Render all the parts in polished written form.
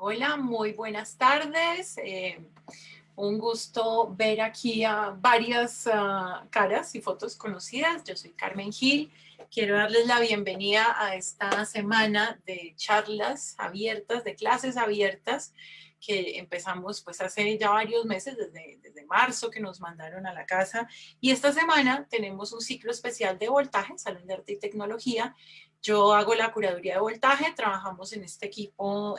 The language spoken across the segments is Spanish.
Hola, muy buenas tardes. Un gusto ver aquí a varias caras y fotos conocidas. Yo soy Carmen Gil. Quiero darles la bienvenida a esta semana de charlas abiertas, de clases abiertas, que empezamos pues hace ya varios meses, desde marzo que nos mandaron a la casa. Y esta semana tenemos un ciclo especial de voltaje, Salón de Arte y Tecnología. Yo hago la curaduría de voltaje, trabajamos en este equipo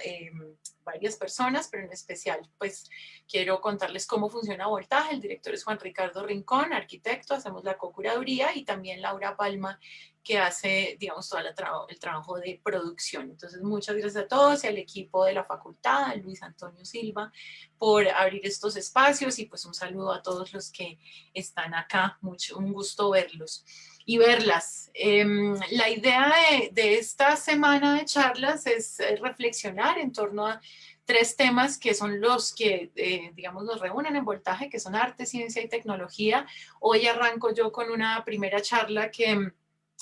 varias personas, pero en especial pues quiero contarles cómo funciona voltaje. El director es Juan Ricardo Rincón, arquitecto, hacemos la co-curaduría, y también Laura Palma, que hace, digamos, todo el trabajo de producción. Entonces, muchas gracias a todos y al equipo de la facultad, a Luis Antonio Silva, por abrir estos espacios, y pues un saludo a todos los que están acá. Un gusto verlos y verlas. La idea de esta semana de charlas es reflexionar en torno a tres temas que son los que, digamos, nos reúnen en voltaje, que son arte, ciencia y tecnología. Hoy arranco yo con una primera charla que,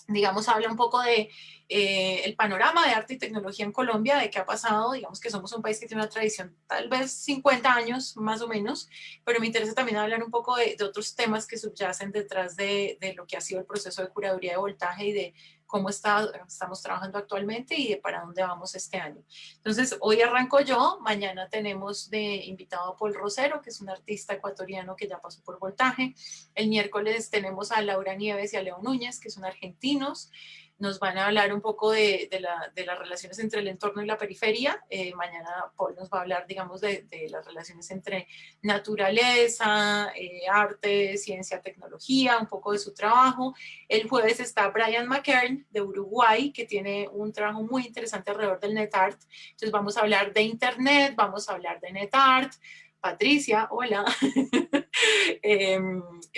digamos, habla un poco de el panorama de arte y tecnología en Colombia, de qué ha pasado. Digamos que somos un país que tiene una tradición tal vez 50 años más o menos, pero me interesa también hablar un poco de otros temas que subyacen detrás de lo que ha sido el proceso de curaduría de voltaje y de cómo estamos trabajando actualmente y de para dónde vamos este año. Entonces, hoy arranco yo, mañana tenemos de invitado a Paul Rosero, que es un artista ecuatoriano que ya pasó por voltaje. El miércoles tenemos a Laura Nieves y a Leo Núñez, que son argentinos. Nos van a hablar un poco de las relaciones entre el entorno y la periferia. Mañana Paul nos va a hablar, digamos, de las relaciones entre naturaleza, arte, ciencia, tecnología, un poco de su trabajo. El jueves está Brian McKern de Uruguay, que tiene un trabajo muy interesante alrededor del NetArt. Entonces vamos a hablar de Internet, vamos a hablar de NetArt. Patricia, hola. eh,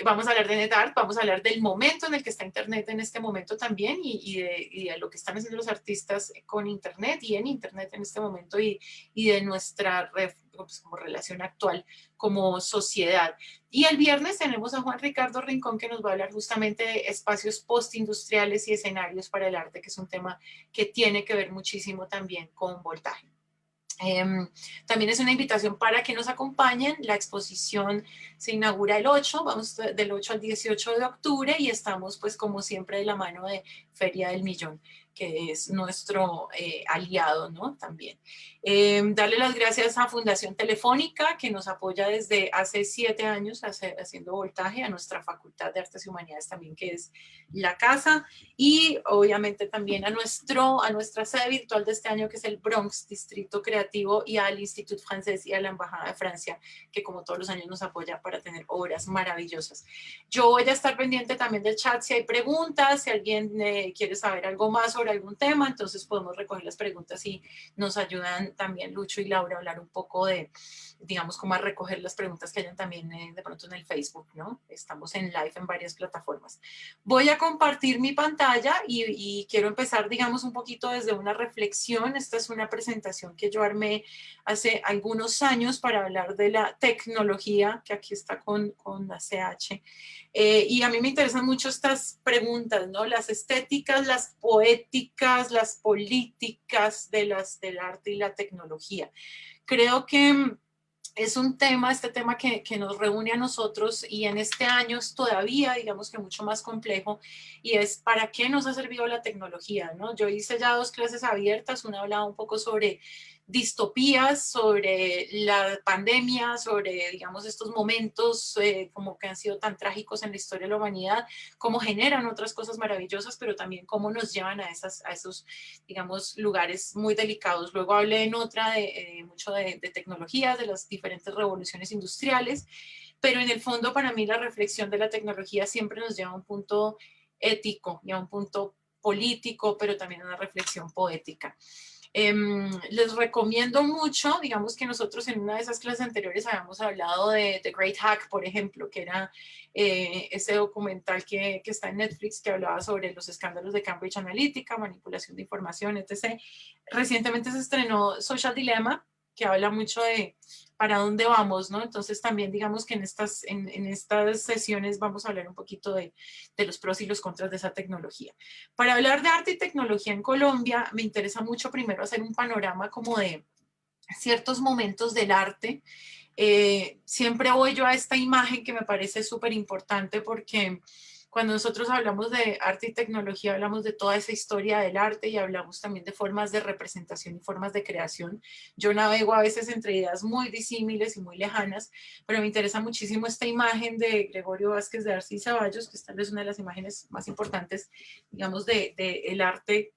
Vamos a hablar de NetArt, vamos a hablar del momento en el que está Internet en este momento también, y de lo que están haciendo los artistas con Internet y en Internet en este momento, y de nuestra pues, como relación actual como sociedad. Y el viernes tenemos a Juan Ricardo Rincón, que nos va a hablar justamente de espacios postindustriales y escenarios para el arte, que es un tema que tiene que ver muchísimo también con voltaje. También es una invitación para que nos acompañen. La exposición se inaugura el 8, vamos del 8 al 18 de octubre, y estamos pues como siempre de la mano de Feria del Millón, que es nuestro aliado, ¿no? También. Darle las gracias a Fundación Telefónica, que nos apoya desde hace 7 años haciendo voltaje, a nuestra Facultad de Artes y Humanidades también, que es la casa, y obviamente también a nuestra sede virtual de este año, que es el Bronx Distrito Creativo, y al Institut Francés y a la Embajada de Francia, que como todos los años nos apoya para tener obras maravillosas. Yo voy a estar pendiente también del chat si hay preguntas, si alguien quiere saber algo más sobre algún tema, entonces podemos recoger las preguntas y nos ayudan también Lucho y Laura a hablar un poco de, digamos, cómo a recoger las preguntas que hayan también de pronto en el Facebook, ¿no? Estamos en live en varias plataformas. Voy a compartir mi pantalla y quiero empezar, digamos, un poquito desde una reflexión. Esta es una presentación que yo armé hace algunos años para hablar de la tecnología, que aquí está con la CH. Y a mí me interesan mucho estas preguntas, ¿no? Las estéticas, las poéticas, las políticas del arte y la tecnología. Creo que es un tema, este tema que nos reúne a nosotros, y en este año es todavía, digamos que mucho más complejo, y es ¿para qué nos ha servido la tecnología? ¿No? Yo hice ya 2 clases abiertas, una hablaba un poco sobre distopías, sobre la pandemia, sobre, digamos, estos momentos como que han sido tan trágicos en la historia de la humanidad, cómo generan otras cosas maravillosas, pero también cómo nos llevan a esos, digamos, lugares muy delicados. Luego hablé en otra mucho de tecnologías, de las diferentes revoluciones industriales, pero en el fondo para mí la reflexión de la tecnología siempre nos lleva a un punto ético y a un punto político, pero también a una reflexión poética. Les recomiendo mucho, digamos que nosotros en una de esas clases anteriores habíamos hablado de The Great Hack, por ejemplo, que era ese documental que está en Netflix, que hablaba sobre los escándalos de Cambridge Analytica, manipulación de información, etc. Recientemente se estrenó Social Dilemma, que habla mucho de para dónde vamos, ¿no? Entonces también digamos que en estas sesiones vamos a hablar un poquito de los pros y los contras de esa tecnología. Para hablar de arte y tecnología en Colombia, me interesa mucho primero hacer un panorama como de ciertos momentos del arte. Siempre voy yo a esta imagen que me parece súper importante porque cuando nosotros hablamos de arte y tecnología, hablamos de toda esa historia del arte y hablamos también de formas de representación y formas de creación. Yo navego a veces entre ideas muy disímiles y muy lejanas, pero me interesa muchísimo esta imagen de Gregorio Vázquez de Arce y Ceballos, que es tal vez una de las imágenes más importantes, digamos, el arte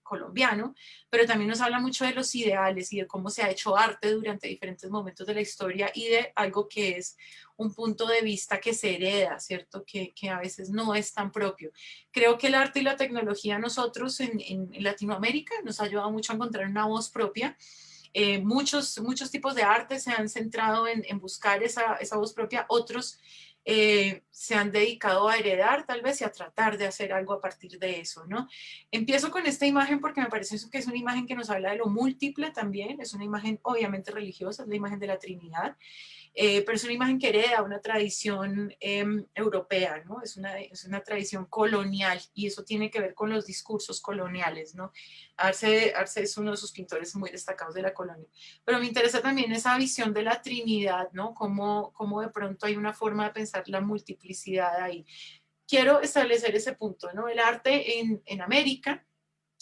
colombiano, pero también nos habla mucho de los ideales y de cómo se ha hecho arte durante diferentes momentos de la historia y de algo que es un punto de vista que se hereda, ¿cierto? Que a veces no es tan propio. Creo que el arte y la tecnología a nosotros en Latinoamérica nos ha ayudado mucho a encontrar una voz propia. Muchos tipos de arte se han centrado en buscar esa voz propia, otros se han dedicado a heredar tal vez y a tratar de hacer algo a partir de eso, ¿no? Empiezo con esta imagen porque me parece que es una imagen que nos habla de lo múltiple también, es una imagen obviamente religiosa, es la imagen de la Trinidad, pero es una imagen que hereda una tradición europea, ¿no? Es una tradición colonial y eso tiene que ver con los discursos coloniales, ¿no? Arce es uno de sus pintores muy destacados de la colonia. Pero me interesa también esa visión de la Trinidad, ¿no? Cómo de pronto hay una forma de pensar la multiplicidad ahí. Quiero establecer ese punto, ¿no? El arte en América,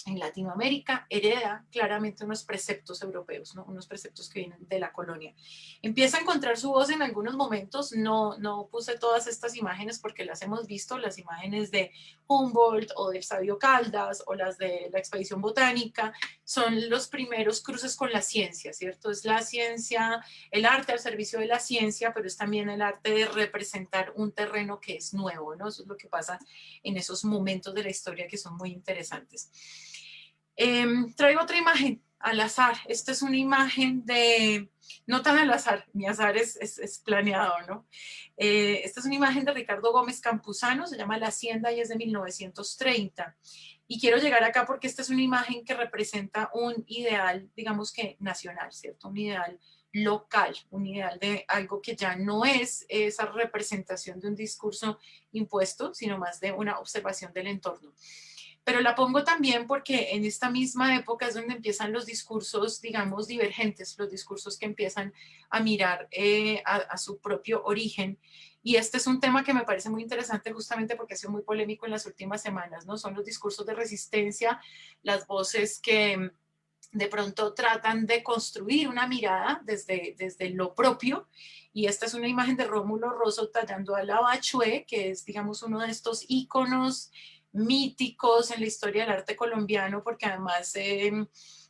en Latinoamérica, hereda claramente unos preceptos europeos, ¿no? Unos preceptos que vienen de la colonia. Empieza a encontrar su voz en algunos momentos, no puse todas estas imágenes porque las hemos visto, las imágenes de Humboldt o del sabio Caldas o las de la expedición botánica, son los primeros cruces con la ciencia, ¿cierto? Es la ciencia, el arte al servicio de la ciencia, pero es también el arte de representar un terreno que es nuevo, ¿no? Eso es lo que pasa en esos momentos de la historia que son muy interesantes. Traigo otra imagen al azar. Esta es una imagen de, no tan al azar, mi azar es planeado, ¿no? Esta es una imagen de Ricardo Gómez Campuzano, se llama La Hacienda y es de 1930. Y quiero llegar acá porque esta es una imagen que representa un ideal, digamos que nacional, ¿cierto? Un ideal local, un ideal de algo que ya no es esa representación de un discurso impuesto, sino más de una observación del entorno. Pero la pongo también porque en esta misma época es donde empiezan los discursos, digamos, divergentes, los discursos que empiezan a mirar a su propio origen. Y este es un tema que me parece muy interesante justamente porque ha sido muy polémico en las últimas semanas, ¿no? Son los discursos de resistencia, las voces que de pronto tratan de construir una mirada desde lo propio. Y esta es una imagen de Rómulo Rosso tallando a la Bachué, que es, digamos, uno de estos íconos míticos en la historia del arte colombiano, porque además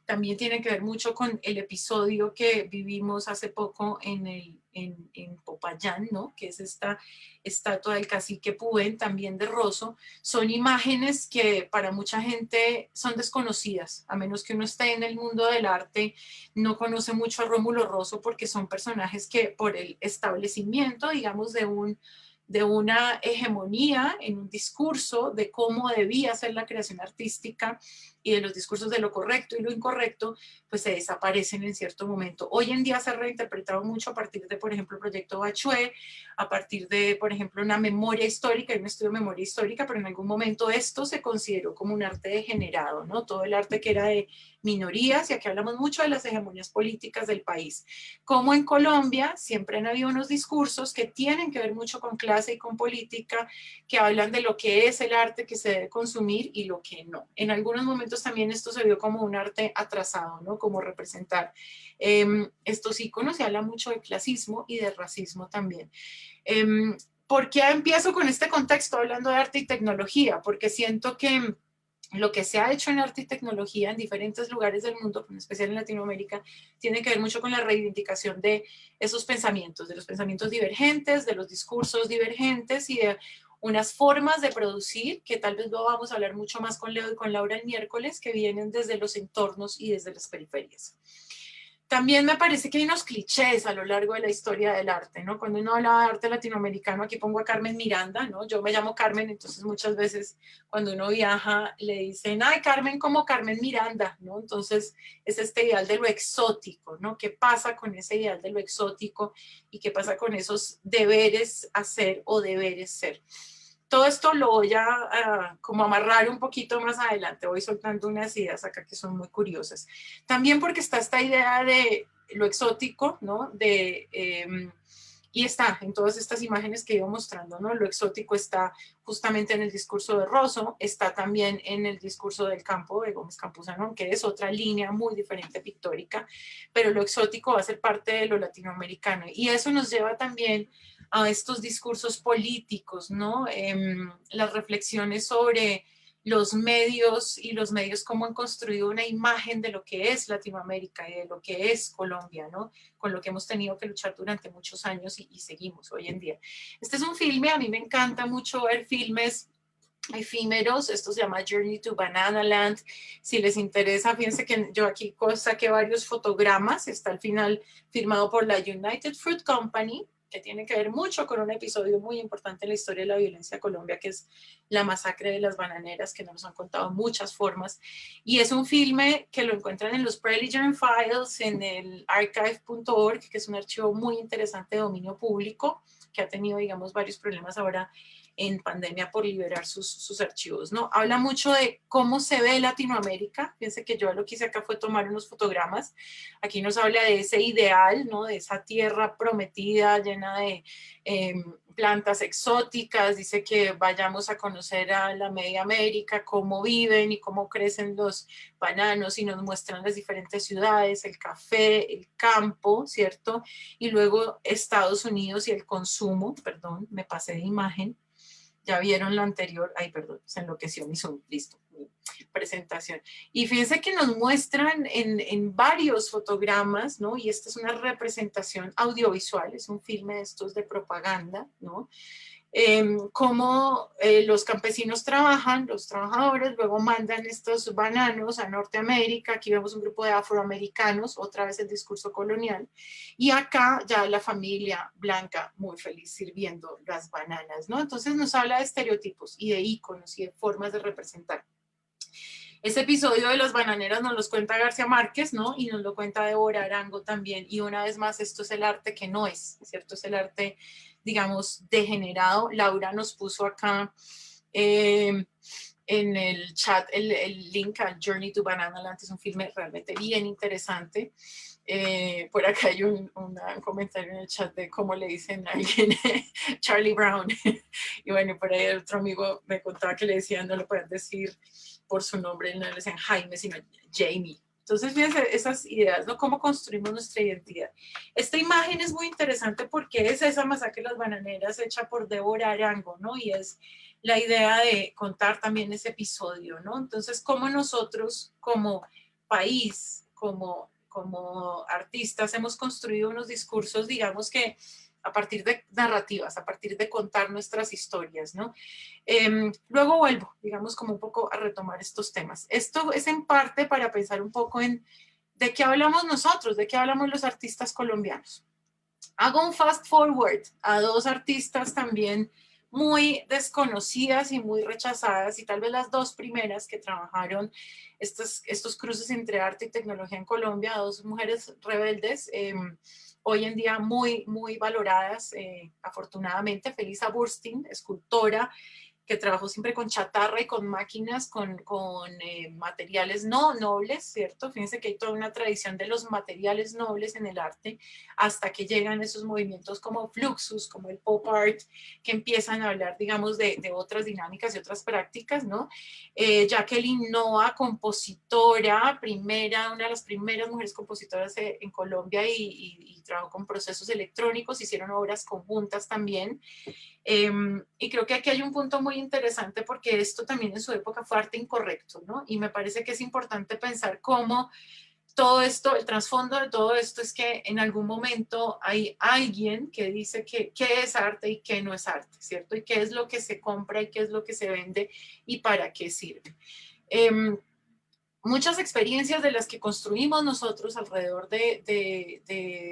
también tiene que ver mucho con el episodio que vivimos hace poco en Popayán, ¿no? Que es esta estatua del cacique Pubén, también de Rosso. Son imágenes que para mucha gente son desconocidas, a menos que uno esté en el mundo del arte, no conoce mucho a Rómulo Rosso porque son personajes que por el establecimiento, digamos, de una hegemonía en un discurso de cómo debía ser la creación artística y de los discursos de lo correcto y lo incorrecto, pues se desaparecen en cierto momento. Hoy en día se ha reinterpretado mucho a partir de, por ejemplo, el proyecto Bachué, a partir de, por ejemplo, una memoria histórica, un estudio de memoria histórica, pero en algún momento esto se consideró como un arte degenerado, ¿no? Todo el arte que era de minorías, y aquí hablamos mucho de las hegemonías políticas del país. Como en Colombia siempre han habido unos discursos que tienen que ver mucho con clase y con política, que hablan de lo que es el arte que se debe consumir y lo que no. En algunos momentos también esto se vio como un arte atrasado, ¿no? Como representar estos íconos. Se habla mucho de clasismo y de racismo también. ¿Por qué empiezo con este contexto hablando de arte y tecnología? Porque siento que lo que se ha hecho en arte y tecnología en diferentes lugares del mundo, en especial en Latinoamérica, tiene que ver mucho con la reivindicación de esos pensamientos, de los pensamientos divergentes, de los discursos divergentes y de unas formas de producir, que tal vez lo vamos a hablar mucho más con Leo y con Laura el miércoles, que vienen desde los entornos y desde las periferias. También me parece que hay unos clichés a lo largo de la historia del arte, ¿no? Cuando uno habla de arte latinoamericano, aquí pongo a Carmen Miranda, ¿no? Yo me llamo Carmen, entonces muchas veces cuando uno viaja le dicen, ay, Carmen como Carmen Miranda, ¿no? Entonces es este ideal de lo exótico, ¿no? ¿Qué pasa con ese ideal de lo exótico y qué pasa con esos deberes hacer o deberes ser? todo esto lo voy a como amarrar un poquito más adelante, voy soltando unas ideas acá que son muy curiosas. También porque está esta idea de lo exótico, ¿no? Y está en todas estas imágenes que iba mostrando, ¿no? Lo exótico está justamente en el discurso de Rosso, está también en el discurso del campo de Gómez Campuzano, que es otra línea muy diferente pictórica, pero lo exótico va a ser parte de lo latinoamericano. Y eso nos lleva también a estos discursos políticos, ¿no? Las reflexiones sobre los medios y los medios cómo han construido una imagen de lo que es Latinoamérica y de lo que es Colombia, ¿no? Con lo que hemos tenido que luchar durante muchos años y seguimos hoy en día. Este es un filme, a mí me encanta mucho ver filmes efímeros, esto se llama Journey to Banana Land. Si les interesa, fíjense que yo aquí saqué varios fotogramas, está al final firmado por la United Fruit Company, que tiene que ver mucho con un episodio muy importante en la historia de la violencia en Colombia, que es la masacre de las bananeras, que nos han contado muchas formas. Y es un filme que lo encuentran en los Preligerant Files, en el archive.org, que es un archivo muy interesante de dominio público, que ha tenido, digamos, varios problemas ahora en pandemia por liberar sus archivos, ¿no? Habla mucho de cómo se ve Latinoamérica. Fíjense que yo lo que hice acá fue tomar unos fotogramas. Aquí nos habla de ese ideal, ¿no? De esa tierra prometida llena de plantas exóticas. Dice que vayamos a conocer a la Media América, cómo viven y cómo crecen los bananos, y nos muestran las diferentes ciudades, el café, el campo, ¿cierto? Y luego Estados Unidos y el consumo. Perdón, me pasé de imagen. Ya vieron la anterior, ay, perdón, se enloqueció mi Zoom, listo, mi presentación. Y fíjense que nos muestran en varios fotogramas, ¿no? Y esta es una representación audiovisual, es un filme de estos de propaganda, ¿no? Cómo los campesinos trabajan, los trabajadores luego mandan estos bananos a Norteamérica. Aquí vemos un grupo de afroamericanos, otra vez el discurso colonial, y acá ya la familia blanca muy feliz sirviendo las bananas, ¿no? Entonces nos habla de estereotipos y de íconos y de formas de representar. Este episodio de las bananeras nos lo cuenta García Márquez, ¿no? Y nos lo cuenta Débora Arango también. Y una vez más, esto es el arte que no es, ¿cierto? Es el arte, digamos, degenerado. Laura nos puso acá en el chat el link al Journey to Banana Land. Es un filme realmente bien interesante. Por acá hay un comentario en el chat de cómo le dicen a alguien Charlie Brown. Y bueno, por ahí otro amigo me contaba que le decían, no le pueden decir por su nombre, no le decían Jaime, sino Jamie. Entonces, fíjense esas ideas, ¿no? Cómo construimos nuestra identidad. Esta imagen es muy interesante porque es esa masacre de las bananeras hecha por Débora Arango, ¿no? Y es la idea de contar también ese episodio, ¿no? Entonces, cómo nosotros como país, como artistas, hemos construido unos discursos, digamos que a partir de narrativas, a partir de contar nuestras historias, ¿no? Luego vuelvo, digamos, como un poco a retomar estos temas. Esto es en parte para pensar un poco en de qué hablamos nosotros, de qué hablamos los artistas colombianos. Hago un fast forward a dos artistas también muy desconocidas y muy rechazadas, y tal vez las dos primeras que trabajaron estos cruces entre arte y tecnología en Colombia, dos mujeres rebeldes, hoy en día muy, muy valoradas, afortunadamente. Felisa Burstyn, escultora, que trabajó siempre con chatarra y con máquinas, con materiales no nobles, ¿cierto? Fíjense que hay toda una tradición de los materiales nobles en el arte, hasta que llegan esos movimientos como Fluxus, como el pop art, que empiezan a hablar, digamos, de otras dinámicas y otras prácticas, ¿no? Jacqueline Noa, compositora, una de las primeras mujeres compositoras en Colombia, y trabajó con procesos electrónicos, hicieron obras conjuntas también. Y creo que aquí hay un punto muy interesante, porque esto también en su época fue arte incorrecto, ¿no? Y me parece que es importante pensar cómo todo esto, el trasfondo de todo esto es que en algún momento hay alguien que dice que qué es arte y qué no es arte, ¿cierto? Y qué es lo que se compra y qué es lo que se vende y para qué sirve. Muchas experiencias de las que construimos nosotros alrededor de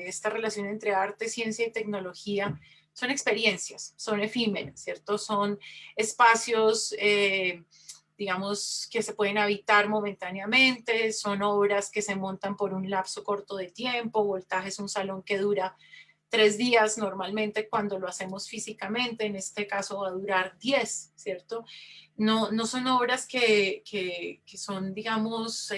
esta relación entre arte, ciencia y tecnología son experiencias, son efímeras, ¿cierto? Son espacios, digamos, que se pueden habitar momentáneamente, son obras que se montan por un lapso corto de tiempo. Voltaje es un salón que dura 3 días normalmente cuando lo hacemos físicamente, en este caso va a durar 10, ¿cierto? No son obras que son, digamos,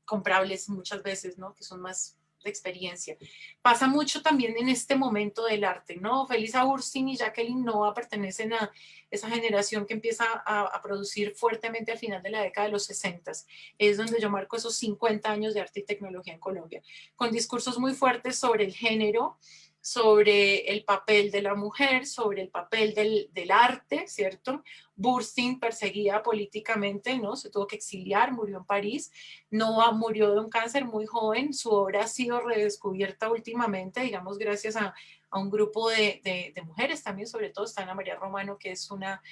comprables muchas veces, ¿no? Que son más de experiencia. Pasa mucho también en este momento del arte, ¿no? Felisa Ursin y Jacqueline Nova pertenecen a esa generación que empieza a producir fuertemente al final de la década de los 60. Es donde yo marco esos 50 años de arte y tecnología en Colombia, con discursos muy fuertes sobre el género, sobre el papel de la mujer, sobre el papel del arte, ¿cierto? Burstyn perseguida políticamente, ¿no? Se tuvo que exiliar, murió en París. Nova murió de un cáncer muy joven. Su obra ha sido redescubierta últimamente, digamos, gracias a un grupo de mujeres también, sobre todo está Ana María Romano, que es una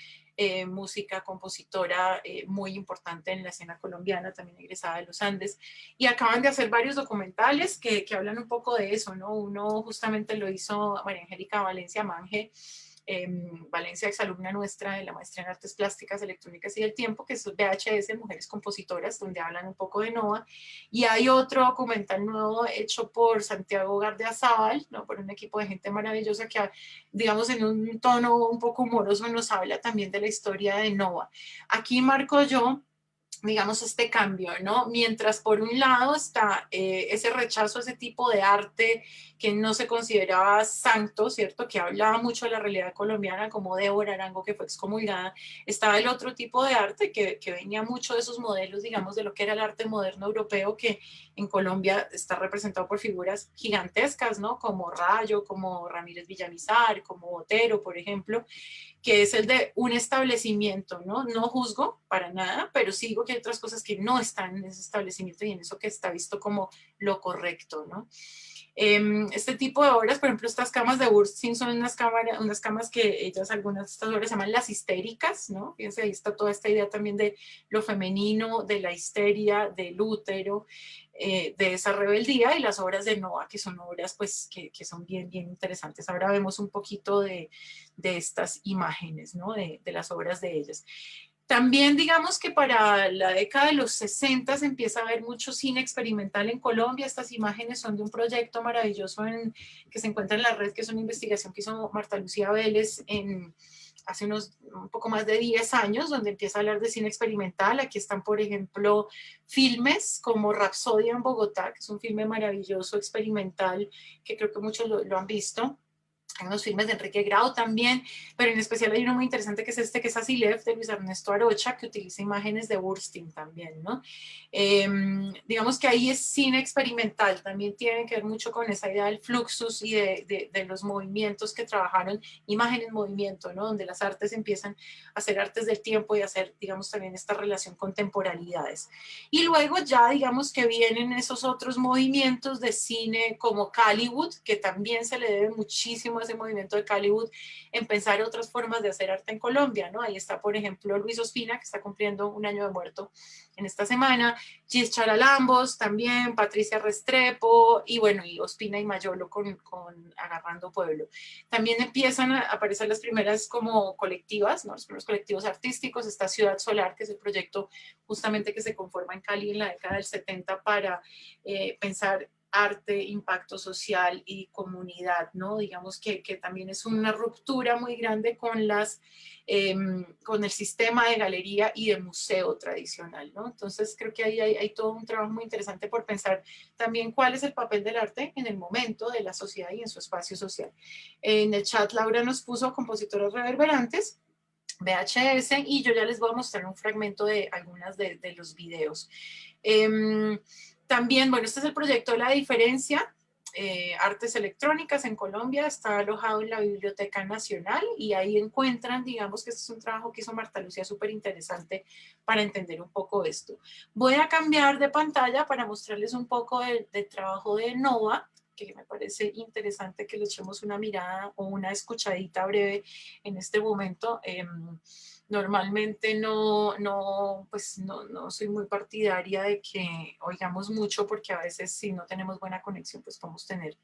música, compositora muy importante en la escena colombiana, también egresada de los Andes, y acaban de hacer varios documentales que hablan un poco de eso, ¿no? Uno justamente lo hizo María Angélica Valencia Mange, Valencia, exalumna nuestra de la maestría en Artes Plásticas, Electrónicas y del Tiempo, que es VHS, Mujeres Compositoras, donde hablan un poco de Nova. Y hay otro documental nuevo hecho por Santiago Gardeazabal, ¿no? Por un equipo de gente maravillosa que, digamos, en un tono un poco humoroso nos habla también de la historia de Nova. Aquí marco yo, digamos, este cambio, ¿no? Mientras por un lado está ese rechazo a ese tipo de arte que no se consideraba santo, ¿cierto? Que hablaba mucho de la realidad colombiana, como Débora Arango, que fue excomulgada. Estaba el otro tipo de arte que venía mucho de esos modelos, digamos, de lo que era el arte moderno europeo, que en Colombia está representado por figuras gigantescas, ¿no? Como Rayo, como Ramírez Villamizar, como Botero, por ejemplo, que es el de un establecimiento, ¿no? No juzgo para nada, pero sí digo que hay otras cosas que no están en ese establecimiento y en eso que está visto como lo correcto, ¿no? Este tipo de obras, por ejemplo, estas camas de Burstyn son unas camas que ellas, algunas de estas obras se llaman las histéricas, ¿no? Fíjense, ahí está toda esta idea también de lo femenino, de la histeria, del útero, de esa rebeldía, y las obras de Nova, que son obras pues que son bien interesantes. Ahora vemos un poquito de estas imágenes, ¿no? De las obras de ellas. También digamos que para la década de los 60 se empieza a ver mucho cine experimental en Colombia. Estas imágenes son de un proyecto maravilloso que se encuentra en la red, que es una investigación que hizo Marta Lucía Vélez hace un poco más de 10 años, donde empieza a hablar de cine experimental. Aquí están, por ejemplo, filmes como Rapsodia en Bogotá, que es un filme maravilloso, experimental, que creo que muchos lo han visto. Hay unos filmes de Enrique Grau también, pero en especial hay uno muy interesante que es este, que es Asilef, de Luis Ernesto Arocha, que utiliza imágenes de Burstyn también, ¿no? Digamos que ahí es cine experimental, también tiene que ver mucho con esa idea del fluxus y de los movimientos que trabajaron, imagen en movimiento, ¿no? Donde las artes empiezan a ser artes del tiempo y a hacer, digamos, también esta relación con temporalidades. Y luego ya, digamos, que vienen esos otros movimientos de cine como Caliwood, que también se le debe muchísimo a ese movimiento de Caliwood en pensar otras formas de hacer arte en Colombia, ¿no? Ahí está, por ejemplo, Luis Ospina, que está cumpliendo un año de muerto en esta semana, Gis Charalambos también, Patricia Restrepo, y bueno, y Ospina y Mayolo con Agarrando Pueblo. También empiezan a aparecer las primeras como colectivas, ¿no? Los primeros colectivos artísticos. Está Ciudad Solar, que es el proyecto justamente que se conforma en Cali en la década del 70 para pensar arte, impacto social y comunidad, ¿no? Digamos que también es una ruptura muy grande con el sistema de galería y de museo tradicional, ¿no? Entonces creo que ahí hay todo un trabajo muy interesante por pensar también cuál es el papel del arte en el momento de la sociedad y en su espacio social. En el chat Laura nos puso compositores reverberantes, VHS, y yo ya les voy a mostrar un fragmento de algunas de los videos. También, bueno, este es el proyecto de La Diferencia, Artes Electrónicas en Colombia, está alojado en la Biblioteca Nacional y ahí encuentran, digamos que este es un trabajo que hizo Marta Lucía súper interesante para entender un poco esto. Voy a cambiar de pantalla para mostrarles un poco del trabajo de Nova, que me parece interesante que le echemos una mirada o una escuchadita breve en este momento. Normalmente pues no soy muy partidaria de que oigamos mucho porque a veces si no tenemos buena conexión pues podemos tener,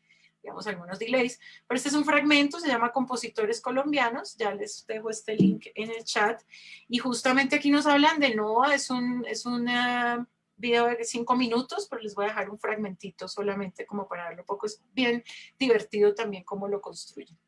digamos, algunos delays. Pero este es un fragmento, se llama Compositores Colombianos, ya les dejo este link en el chat. Y justamente aquí nos hablan de Nova, es una video de 5 minutos, pero les voy a dejar un fragmentito solamente como para verlo un poco. Es bien divertido también cómo lo construyen.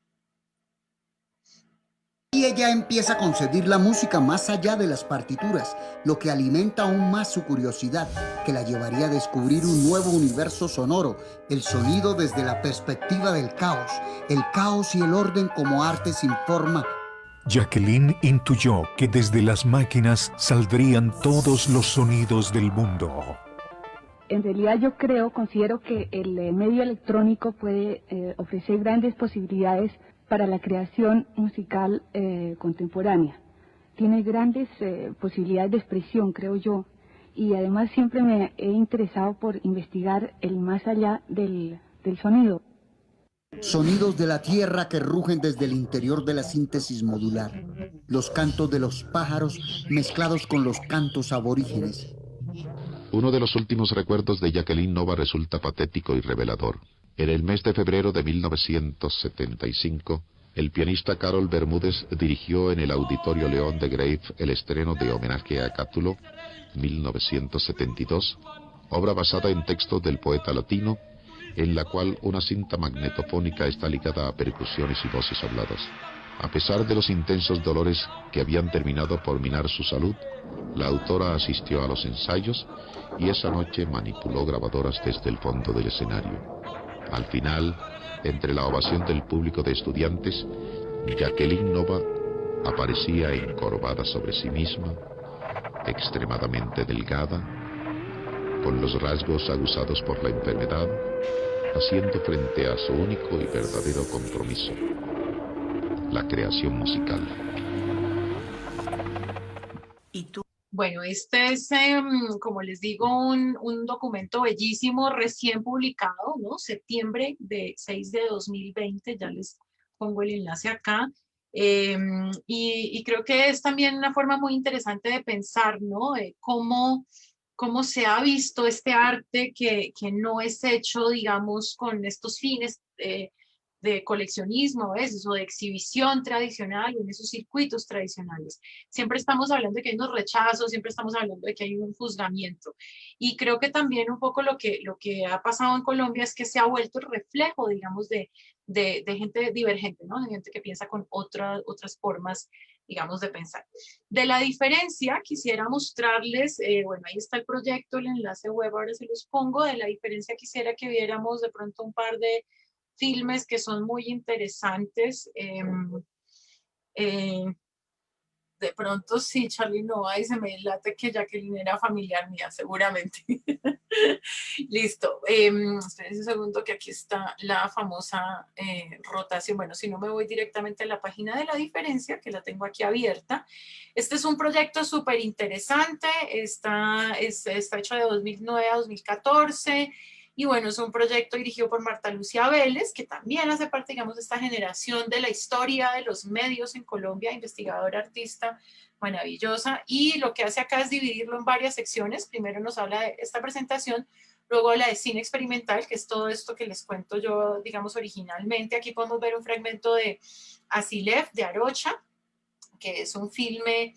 Y ella empieza a concebir la música más allá de las partituras, lo que alimenta aún más su curiosidad, que la llevaría a descubrir un nuevo universo sonoro, el sonido desde la perspectiva del caos, el caos y el orden como arte sin forma. Jacqueline intuyó que desde las máquinas saldrían todos los sonidos del mundo. En realidad yo considero que el medio electrónico puede ofrecer grandes posibilidades para la creación musical contemporánea. Tiene grandes posibilidades de expresión, creo yo, y además siempre me he interesado por investigar el más allá del sonido. Sonidos de la tierra que rugen desde el interior de la síntesis modular. Los cantos de los pájaros mezclados con los cantos aborígenes. Uno de los últimos recuerdos de Jacqueline Nova resulta patético y revelador. En el mes de febrero de 1975, el pianista Carol Bermúdez dirigió en el Auditorio León de Grave el estreno de Homenaje a Cátulo, 1972, obra basada en textos del poeta latino, en la cual una cinta magnetofónica está ligada a percusiones y voces habladas. A pesar de los intensos dolores que habían terminado por minar su salud, la autora asistió a los ensayos y esa noche manipuló grabadoras desde el fondo del escenario. Al final, entre la ovación del público de estudiantes, Jacqueline Nova aparecía encorvada sobre sí misma, extremadamente delgada, con los rasgos aguzados por la enfermedad, haciendo frente a su único y verdadero compromiso, la creación musical. ¿Y tú? Bueno, este es, como les digo, un documento bellísimo, recién publicado, ¿no? Septiembre 6 de 2020, ya les pongo el enlace acá. Y creo que es también una forma muy interesante de pensar, ¿no? Cómo se ha visto este arte que no es hecho, digamos, con estos fines de coleccionismo, ¿ves? O de exhibición tradicional, en esos circuitos tradicionales. Siempre estamos hablando de que hay unos rechazos, siempre estamos hablando de que hay un juzgamiento. Y creo que también un poco lo que ha pasado en Colombia es que se ha vuelto el reflejo, digamos, de gente divergente, ¿no? De gente que piensa con otras formas, digamos, de pensar. De la diferencia, quisiera mostrarles, bueno, ahí está el proyecto, el enlace web, ahora se los pongo. De la diferencia quisiera que viéramos de pronto un par de filmes que son muy interesantes. De pronto sí, Charlie no hay, se me late que Jacqueline era familiar mía, seguramente. Listo. Esperen un segundo que aquí está la famosa rotación. Bueno, si no me voy directamente a la página de la diferencia, que la tengo aquí abierta. Este es un proyecto súper interesante. Está hecho de 2009 a 2014. Y bueno, es un proyecto dirigido por Marta Lucía Vélez, que también hace parte, digamos, de esta generación de la historia de los medios en Colombia, investigadora, artista maravillosa. Y lo que hace acá es dividirlo en varias secciones. Primero nos habla de esta presentación, luego habla de cine experimental, que es todo esto que les cuento yo, digamos, originalmente. Aquí podemos ver un fragmento de Asilev, de Arocha, que es un filme.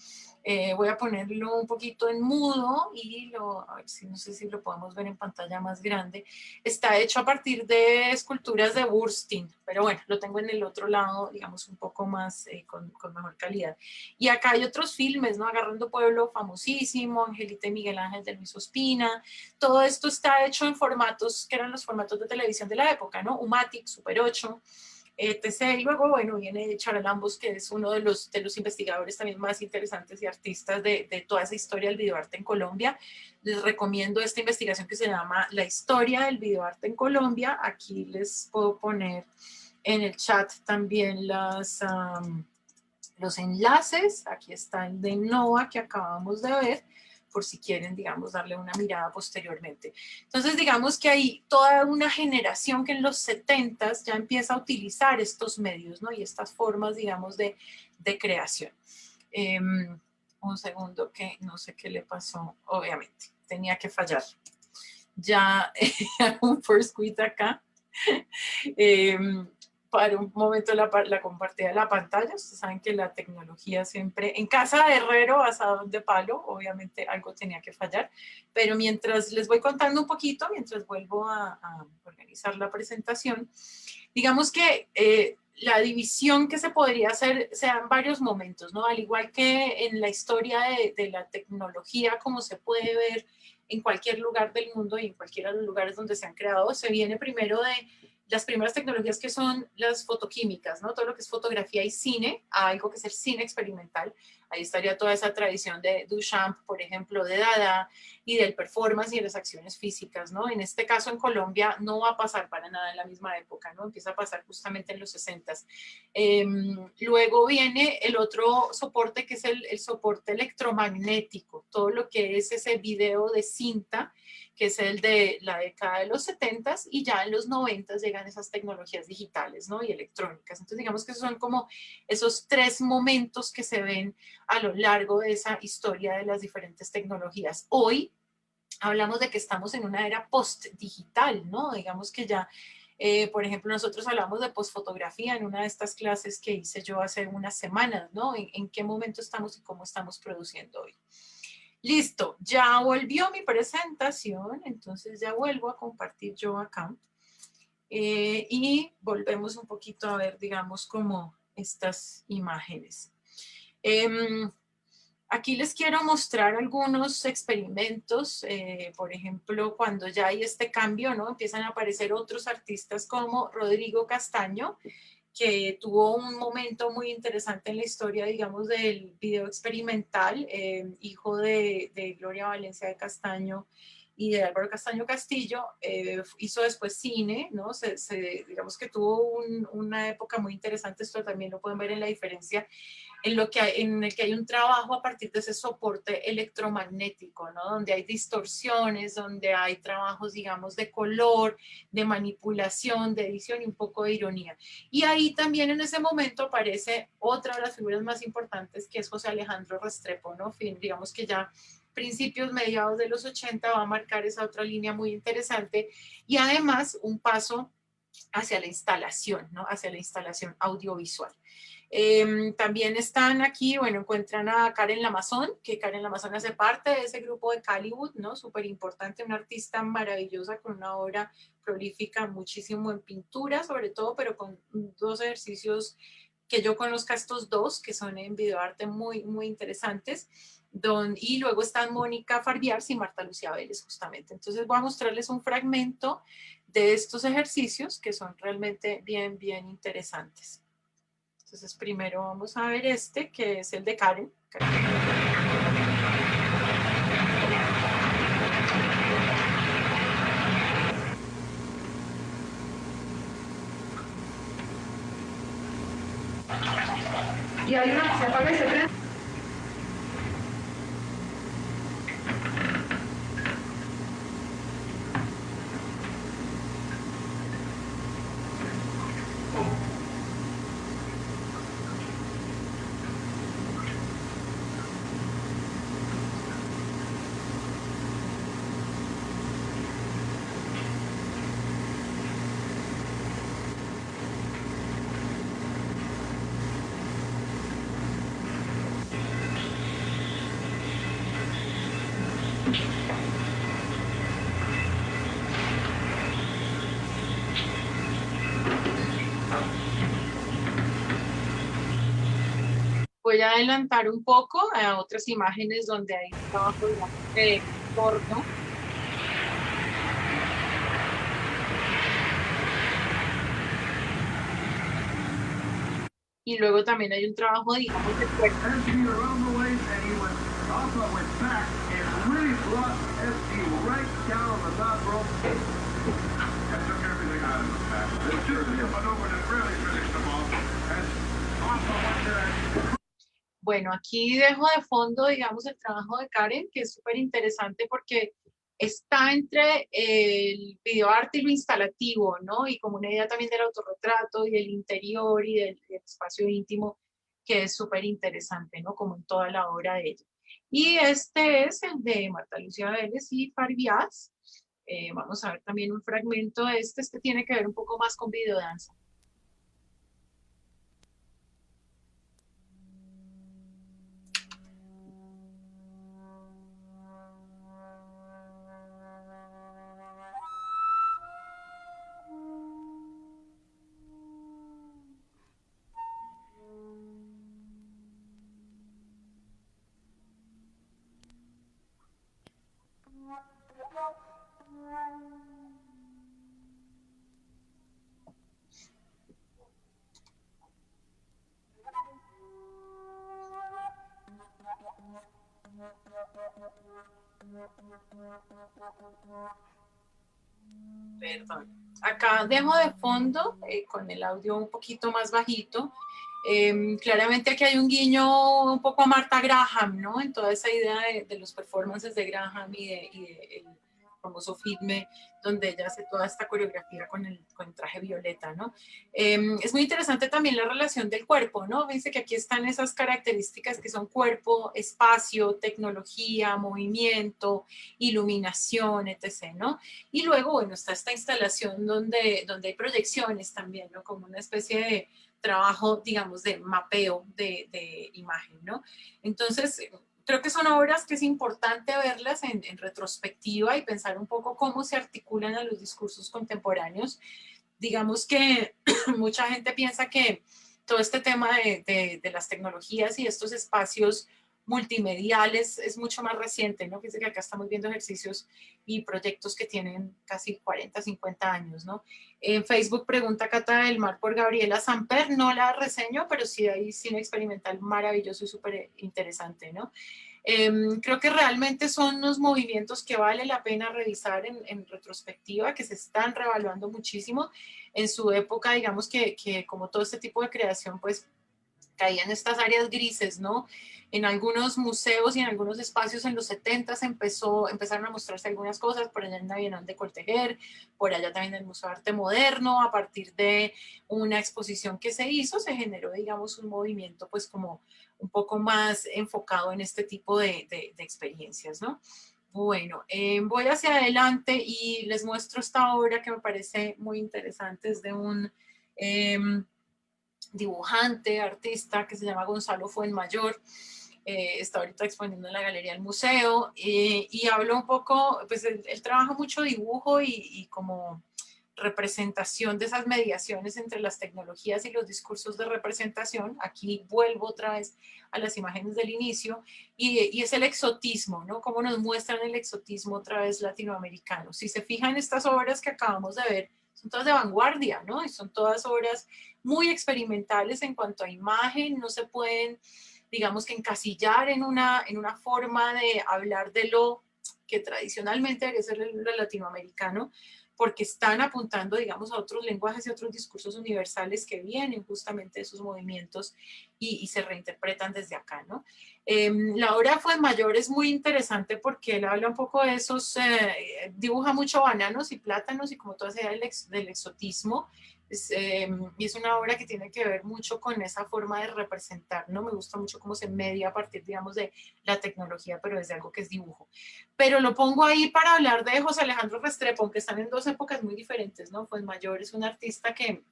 Voy a ponerlo un poquito en mudo y a ver si no sé si lo podemos ver en pantalla más grande. Está hecho a partir de esculturas de Burstyn, pero bueno, lo tengo en el otro lado, digamos, un poco más con mejor calidad. Y acá hay otros filmes, ¿no? Agarrando Pueblo, famosísimo, Angelita y Miguel Ángel de Luis Ospina. Todo esto está hecho en formatos que eran los formatos de televisión de la época, ¿no? Umatic, Super 8. etc. Y luego, bueno, viene Charalambos, que es uno de los investigadores también más interesantes y artistas de toda esa historia del videoarte en Colombia. Les recomiendo esta investigación que se llama La historia del videoarte en Colombia. Aquí les puedo poner en el chat también los enlaces. Aquí está el de Nova que acabamos de ver, por si quieren, digamos, darle una mirada posteriormente. Entonces, digamos que hay toda una generación que en los 70s ya empieza a utilizar estos medios, ¿no? Y estas formas, digamos, de creación. Un segundo que no sé qué le pasó, obviamente, tenía que fallar. Ya un first quit acá. para un momento la compartida de la pantalla. Ustedes saben que la tecnología siempre, en casa de herrero, asado de palo, obviamente algo tenía que fallar, pero mientras les voy contando un poquito, mientras vuelvo a organizar la presentación, digamos que la división que se podría hacer se da en varios momentos, ¿no? Al igual que en la historia de la tecnología, como se puede ver en cualquier lugar del mundo y en cualquiera de los lugares donde se han creado, se viene primero de las primeras tecnologías que son las fotoquímicas, ¿no? Todo lo que es fotografía y cine, a algo que es el cine experimental. Ahí estaría toda esa tradición de Duchamp, por ejemplo, de Dada y del performance y de las acciones físicas, ¿no? En este caso en Colombia no va a pasar para nada en la misma época, ¿no? Empieza a pasar justamente en los 60s. Luego viene el otro soporte que es el soporte electromagnético, todo lo que es ese video de cinta, que es el de la década de los 70s, y ya en los 90s llegan esas tecnologías digitales, ¿no? Y electrónicas. Entonces digamos que son como esos tres momentos que se ven a lo largo de esa historia de las diferentes tecnologías. Hoy hablamos de que estamos en una era post-digital, ¿no? Digamos que ya, por ejemplo, nosotros hablamos de postfotografía en una de estas clases que hice yo hace unas semanas, ¿no? ¿En qué momento estamos y cómo estamos produciendo hoy? Listo, ya volvió mi presentación, entonces ya vuelvo a compartir yo acá. Y volvemos un poquito a ver, digamos, como estas imágenes. Aquí les quiero mostrar algunos experimentos, por ejemplo, cuando ya hay este cambio, ¿no? Empiezan a aparecer otros artistas como Rodrigo Castaño, que tuvo un momento muy interesante en la historia, digamos, del video experimental, hijo de Gloria Valencia de Castaño y de Álvaro Castaño Castillo, hizo después cine, ¿no? Digamos que tuvo una época muy interesante, esto también lo pueden ver en la diferencia, en el que hay un trabajo a partir de ese soporte electromagnético, ¿no? Donde hay distorsiones, donde hay trabajos, digamos, de color, de manipulación, de edición y un poco de ironía. Y ahí también en ese momento aparece otra de las figuras más importantes, que es José Alejandro Restrepo, ¿no? Digamos que ya principios, mediados de los 80 va a marcar esa otra línea muy interesante, y además un paso hacia la instalación, ¿no? Hacia la instalación audiovisual. También están aquí, bueno, encuentran a Karen Lamazón, que Karen Lamazón hace parte de ese grupo de Caliwood, ¿no? Súper importante, una artista maravillosa con una obra prolífica, muchísimo en pintura sobre todo, pero con dos ejercicios que yo conozca, estos dos, que son en videoarte muy, muy interesantes. Y luego están Mónica Farbiars y Marta Lucía Vélez, justamente. Entonces voy a mostrarles un fragmento de estos ejercicios que son realmente bien, bien interesantes. Entonces primero vamos a ver este, que es el de Karen. Y hay una que se apaga y se prende. Voy a adelantar un poco a otras imágenes donde hay un trabajo de torno. Y luego también hay un trabajo, digamos, de puerta. Bueno, aquí dejo de fondo, digamos, el trabajo de Karen, que es súper interesante porque está entre el videoarte y lo instalativo, ¿no? Y como una idea también del autorretrato y del interior y del espacio íntimo, que es súper interesante, ¿no? Como en toda la obra de ella. Y este es el de Marta Lucía Vélez y Farbiás. Vamos a ver también un fragmento de este tiene que ver un poco más con videodanza. Perdón. Acá dejo de fondo, con el audio un poquito más bajito. Claramente aquí hay un guiño un poco a Martha Graham, ¿no? En toda esa idea de los performances de Graham y de el famoso filme donde ella hace toda esta coreografía con el traje violeta, ¿no? Es muy interesante también la relación del cuerpo, ¿no? Fíjense que aquí están esas características que son cuerpo, espacio, tecnología, movimiento, iluminación, etc., ¿no? Y luego, bueno, está esta instalación donde hay proyecciones también, ¿no? Como una especie de trabajo, digamos, de mapeo de imagen, ¿no? Entonces, creo que son obras que es importante verlas en retrospectiva y pensar un poco cómo se articulan a los discursos contemporáneos. Digamos que mucha gente piensa que todo este tema de las tecnologías y estos espacios multimediales es mucho más reciente, ¿no? Fíjense que acá estamos viendo ejercicios y proyectos que tienen casi 40, 50 años, ¿no? En Facebook pregunta Cata del Mar por Gabriela Samper, no la reseño, pero sí hay cine experimental maravilloso y súper interesante, ¿no? Creo que realmente son unos movimientos que vale la pena revisar en retrospectiva, que se están revaluando muchísimo. En su época, digamos que como todo este tipo de creación, pues caía en estas áreas grises, ¿no? En algunos museos y en algunos espacios en los 70 empezaron a mostrarse algunas cosas, por allá en la Bienal de Cortejer, por allá también en el Museo de Arte Moderno, a partir de una exposición que se hizo, se generó, digamos, un movimiento pues como un poco más enfocado en este tipo de experiencias, ¿no? Bueno, voy hacia adelante y les muestro esta obra que me parece muy interesante, es de un dibujante, artista que se llama Gonzalo Fuenmayor, está ahorita exponiendo en la Galería del Museo, y hablo un poco, pues él trabaja mucho dibujo y como representación de esas mediaciones entre las tecnologías y los discursos de representación. Aquí vuelvo otra vez a las imágenes del inicio, y es el exotismo, ¿no? Cómo nos muestran el exotismo otra vez latinoamericano. Si se fijan, estas obras que acabamos de ver son todas de vanguardia, ¿no? Y son todas obras muy experimentales en cuanto a imagen, no se pueden, digamos que encasillar en una forma de hablar de lo que tradicionalmente debería ser el latinoamericano, porque están apuntando, digamos, a otros lenguajes y otros discursos universales que vienen justamente de esos movimientos y se reinterpretan desde acá, ¿no? La obra de Fuenmayor es muy interesante porque él habla un poco de esos, dibuja mucho bananos y plátanos y como toda esa idea del exotismo, y es una obra que tiene que ver mucho con esa forma de representar, ¿no? Me gusta mucho cómo se media a partir, digamos, de la tecnología, pero desde algo que es dibujo. Pero lo pongo ahí para hablar de José Alejandro Restrepo, aunque están en dos épocas muy diferentes, ¿no? Fuenmayor es un artista que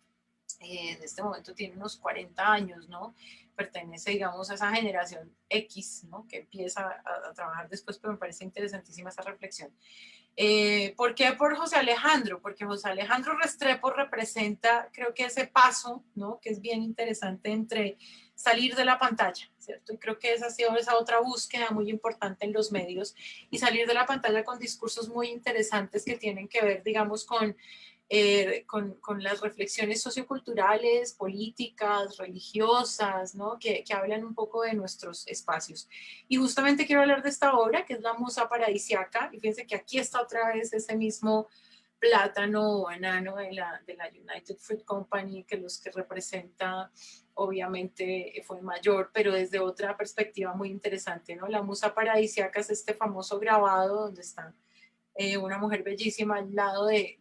en este momento tiene unos 40 años, ¿no? Pertenece, digamos, a esa generación X, ¿no? Que empieza a trabajar después, pero me parece interesantísima esa reflexión. ¿Por qué por José Alejandro? Porque José Alejandro Restrepo representa, creo que ese paso, ¿no? Que es bien interesante entre salir de la pantalla, ¿cierto? Y creo que esa ha sido esa otra búsqueda muy importante en los medios, y salir de la pantalla con discursos muy interesantes que tienen que ver, digamos, con las reflexiones socioculturales, políticas, religiosas, ¿no? Que hablan un poco de nuestros espacios. Y justamente quiero hablar de esta obra, que es La Musa Paradisiaca, y fíjense que aquí está otra vez ese mismo plátano o banano de la United Fruit Company, que los que representa obviamente Fuenmayor, pero desde otra perspectiva muy interesante, ¿no? La Musa Paradisiaca es este famoso grabado donde están una mujer bellísima al lado del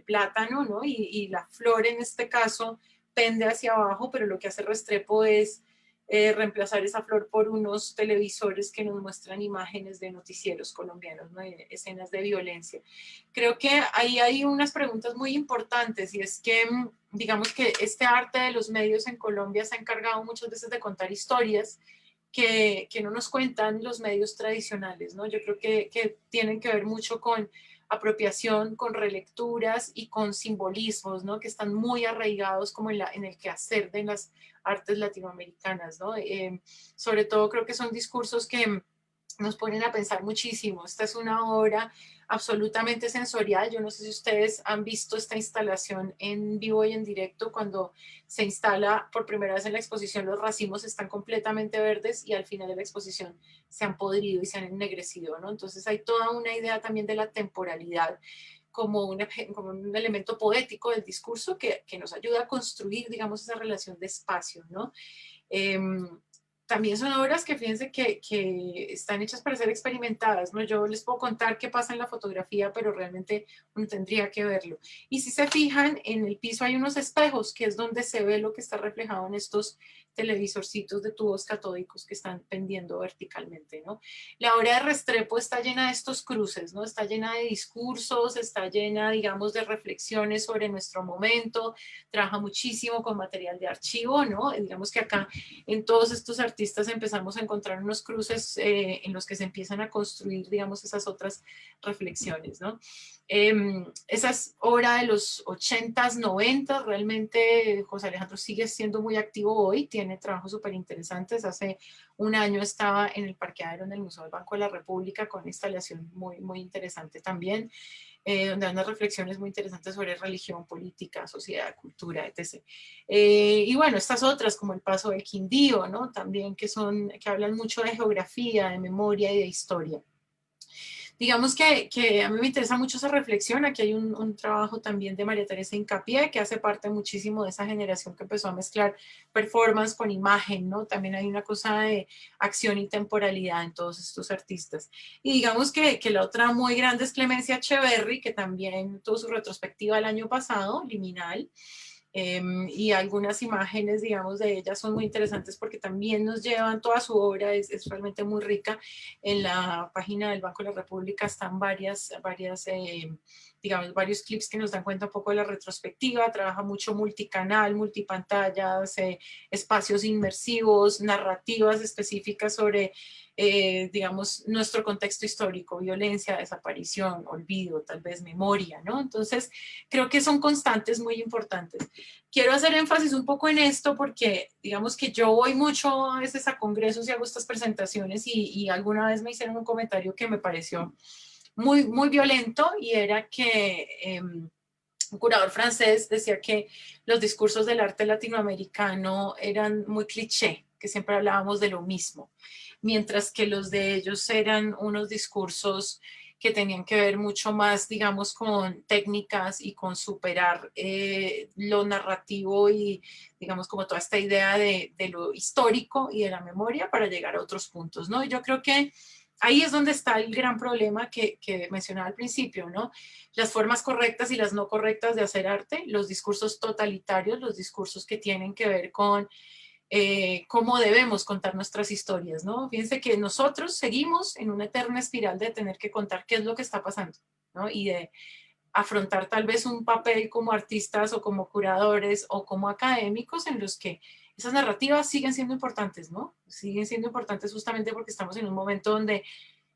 plátano, ¿no? Y la flor en este caso pende hacia abajo, pero lo que hace Restrepo es reemplazar esa flor por unos televisores que nos muestran imágenes de noticieros colombianos, ¿no? Escenas de violencia. Creo que ahí hay unas preguntas muy importantes, y es que digamos que este arte de los medios en Colombia se ha encargado muchas veces de contar historias que no nos cuentan los medios tradicionales, ¿no? Yo creo que tienen que ver mucho con apropiación, con relecturas y con simbolismos, ¿no? Que están muy arraigados como en el quehacer de las artes latinoamericanas, ¿no? Sobre todo creo que son discursos que nos ponen a pensar muchísimo. Esta es una obra absolutamente sensorial. Yo no sé si ustedes han visto esta instalación en vivo y en directo. Cuando se instala por primera vez en la exposición, los racimos están completamente verdes y al final de la exposición se han podrido y se han ennegrecido, ¿no? Entonces hay toda una idea también de la temporalidad como un elemento poético del discurso que nos ayuda a construir, digamos, esa relación de espacio, ¿no? También son obras que fíjense que están hechas para ser experimentadas, ¿no? Yo les puedo contar qué pasa en la fotografía, pero realmente uno tendría que verlo. Y si se fijan, en el piso hay unos espejos, que es donde se ve lo que está reflejado en estos televisorcitos de tubos catódicos que están pendiendo verticalmente, ¿no? La obra de Restrepo está llena de estos cruces, ¿no? Está llena de discursos, está llena, digamos, de reflexiones sobre nuestro momento, trabaja muchísimo con material de archivo, ¿no? Digamos que acá en todos estos artistas empezamos a encontrar unos cruces en los que se empiezan a construir, digamos, esas otras reflexiones, ¿no? Esa es obra de los 80s, 90s, realmente José Alejandro sigue siendo muy activo hoy, tiene trabajos súper interesantes. Hace un año estaba en el parqueadero en el Museo del Banco de la República con una instalación muy, muy interesante también, donde hay unas reflexiones muy interesantes sobre religión, política, sociedad, cultura, etc. Y bueno, estas otras, como el Paso del Quindío, ¿no? También que hablan mucho de geografía, de memoria y de historia. Digamos que a mí me interesa mucho esa reflexión. Aquí hay un trabajo también de María Teresa Hincapié, que hace parte muchísimo de esa generación que empezó a mezclar performance con imagen, ¿no? También hay una cosa de acción y temporalidad en todos estos artistas. Y digamos que la otra muy grande es Clemencia Echeverry, que también tuvo su retrospectiva el año pasado, Liminal. Y algunas imágenes, digamos, de ella son muy interesantes porque también nos llevan, toda su obra es realmente muy rica. En la página del Banco de la República están digamos, varios clips que nos dan cuenta un poco de la retrospectiva. Trabaja mucho multicanal, multipantallas, espacios inmersivos, narrativas específicas sobre digamos, nuestro contexto histórico, violencia, desaparición, olvido, tal vez memoria, ¿no? Entonces, creo que son constantes muy importantes. Quiero hacer énfasis un poco en esto porque, digamos que yo voy mucho a veces a congresos y hago estas presentaciones y alguna vez me hicieron un comentario que me pareció muy, muy violento y era que un curador francés decía que los discursos del arte latinoamericano eran muy cliché, que siempre hablábamos de lo mismo, mientras que los de ellos eran unos discursos que tenían que ver mucho más, digamos, con técnicas y con superar lo narrativo y, digamos, como toda esta idea de lo histórico y de la memoria para llegar a otros puntos, ¿no? Y yo creo que ahí es donde está el gran problema que mencionaba al principio, ¿no? Las formas correctas y las no correctas de hacer arte, los discursos totalitarios, los discursos que tienen que ver con cómo debemos contar nuestras historias, ¿no? Fíjense que nosotros seguimos en una eterna espiral de tener que contar qué es lo que está pasando, ¿no? Y de afrontar tal vez un papel como artistas o como curadores o como académicos en los que esas narrativas siguen siendo importantes, ¿no? Siguen siendo importantes justamente porque estamos en un momento donde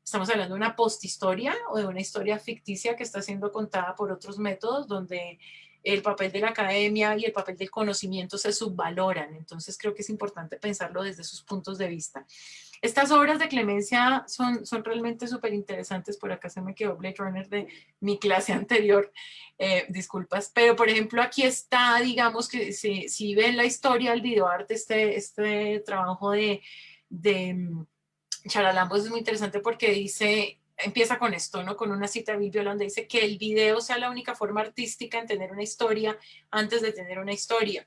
estamos hablando de una posthistoria o de una historia ficticia que está siendo contada por otros métodos donde el papel de la academia y el papel del conocimiento se subvaloran. Entonces creo que es importante pensarlo desde sus puntos de vista. Estas obras de Clemencia son realmente súper interesantes. Por acá se me quedó Blade Runner de mi clase anterior, disculpas. Pero por ejemplo aquí está, digamos que si ven la historia del videoarte, este trabajo de Charalambos es muy interesante porque empieza con esto, ¿no? Con una cita de Bill Viola donde dice que el video sea la única forma artística en tener una historia antes de tener una historia.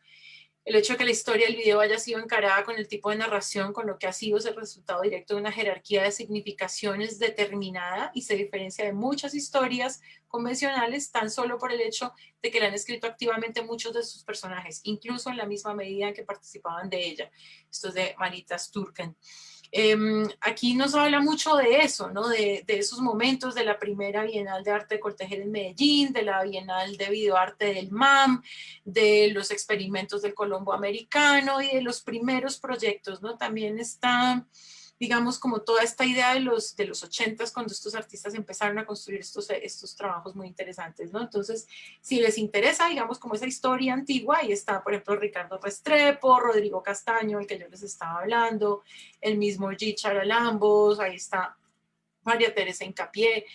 El hecho de que la historia del video haya sido encarada con el tipo de narración, con lo que ha sido el resultado directo de una jerarquía de significaciones determinada y se diferencia de muchas historias convencionales tan solo por el hecho de que la han escrito activamente muchos de sus personajes, incluso en la misma medida en que participaban de ella. Esto es de Marita Sturken. Aquí nos habla mucho de eso, ¿no? De esos momentos de la primera Bienal de Arte de Cortejer en Medellín, de la Bienal de Videoarte del MAM, de los experimentos del Colombo Americano y de los primeros proyectos, ¿no? También está, digamos, como toda esta idea de los 80s, cuando estos artistas empezaron a construir estos trabajos muy interesantes, ¿no? Entonces, si les interesa, digamos, como esa historia antigua, ahí está, por ejemplo, Ricardo Restrepo, Rodrigo Castaño, el que yo les estaba hablando, el mismo G. Charalambos, ahí está María Teresa Hincapié,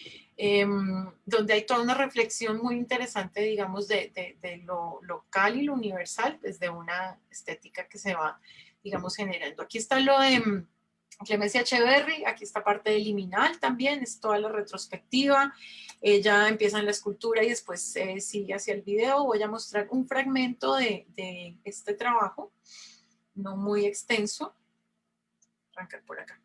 donde hay toda una reflexión muy interesante, digamos, de lo local y lo universal, desde una estética que se va, digamos, generando. Aquí está lo de Clemencia Echeverry, aquí está parte de Liminal también, es toda la retrospectiva. Ella empieza en la escultura y después sigue hacia el video. Voy a mostrar un fragmento de este trabajo, no muy extenso. Arrancar por acá.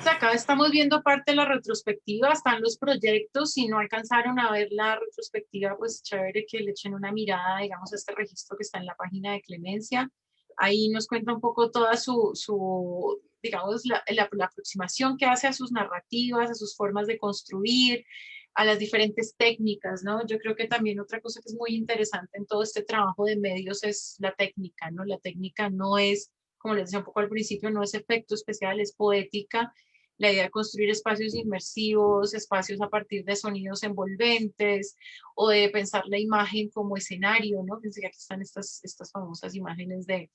Acá estamos viendo parte de la retrospectiva, están los proyectos. Si no alcanzaron a ver la retrospectiva, pues chévere que le echen una mirada, digamos, a este registro que está en la página de Clemencia. Ahí nos cuenta un poco toda digamos, la aproximación que hace a sus narrativas, a sus formas de construir, a las diferentes técnicas, ¿no? Yo creo que también otra cosa que es muy interesante en todo este trabajo de medios es la técnica, ¿no? La técnica no es, como les decía un poco al principio, no es efecto especial, es poética. La idea de construir espacios inmersivos, espacios a partir de sonidos envolventes, o de pensar la imagen como escenario, ¿no? Pensé que aquí están estas famosas imágenes de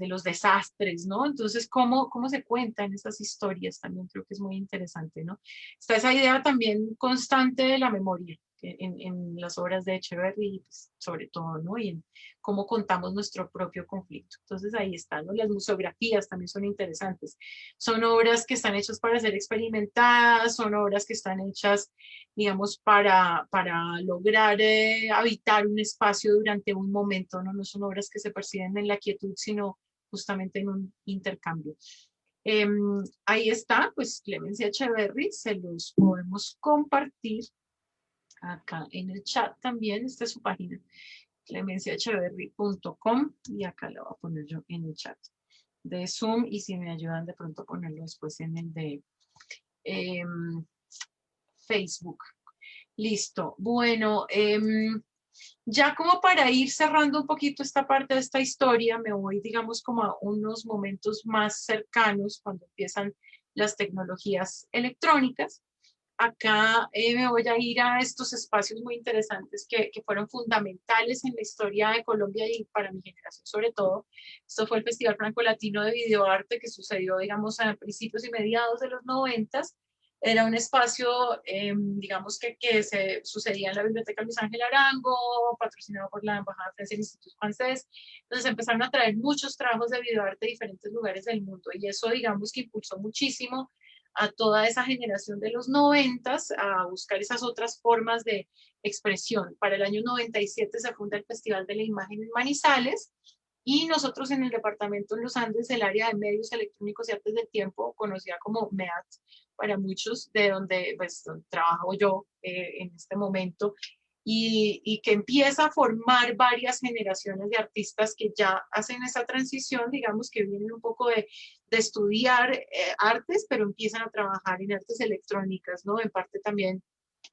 los desastres, ¿no? Entonces, ¿cómo se cuentan esas historias? También creo que es muy interesante, ¿no? Está esa idea también constante de la memoria en las obras de Echeverry, pues, sobre todo, ¿no? Y en cómo contamos nuestro propio conflicto. Entonces, ahí están, ¿no? Las museografías también son interesantes. Son obras que están hechas para ser experimentadas, son obras que están hechas, digamos, para lograr habitar un espacio durante un momento, ¿no? No son obras que se perciben en la quietud, sino justamente en un intercambio. Ahí está, pues, Clemencia Echeverry, se los podemos compartir acá en el chat también. Esta es su página, clemenciaecheverry.com, y acá la voy a poner yo en el chat de Zoom, y si me ayudan de pronto a ponerlo después en el de Facebook. Listo. Bueno, ya como para ir cerrando un poquito esta parte de esta historia, me voy, digamos, como a unos momentos más cercanos cuando empiezan las tecnologías electrónicas. Acá me voy a ir a estos espacios muy interesantes que fueron fundamentales en la historia de Colombia y para mi generación sobre todo. Esto fue el Festival Franco-Latino de Videoarte, que sucedió, digamos, a principios y mediados de los 90. Era un espacio, digamos, que se sucedía en la Biblioteca Luis Ángel Arango, patrocinado por la Embajada de Francia y el Instituto Francés. Entonces empezaron a traer muchos trabajos de videoarte de diferentes lugares del mundo, y eso, digamos, que impulsó muchísimo a toda esa generación de los 90 a buscar esas otras formas de expresión. Para el año 97 se funda el Festival de la Imagen en Manizales, y nosotros en el departamento de los Andes, el área de medios electrónicos y artes del tiempo, conocida como MEAT para muchos, de donde pues, trabajo yo en este momento, y que empieza a formar varias generaciones de artistas que ya hacen esa transición, digamos, que vienen un poco de estudiar artes, pero empiezan a trabajar en artes electrónicas, ¿no? En parte también,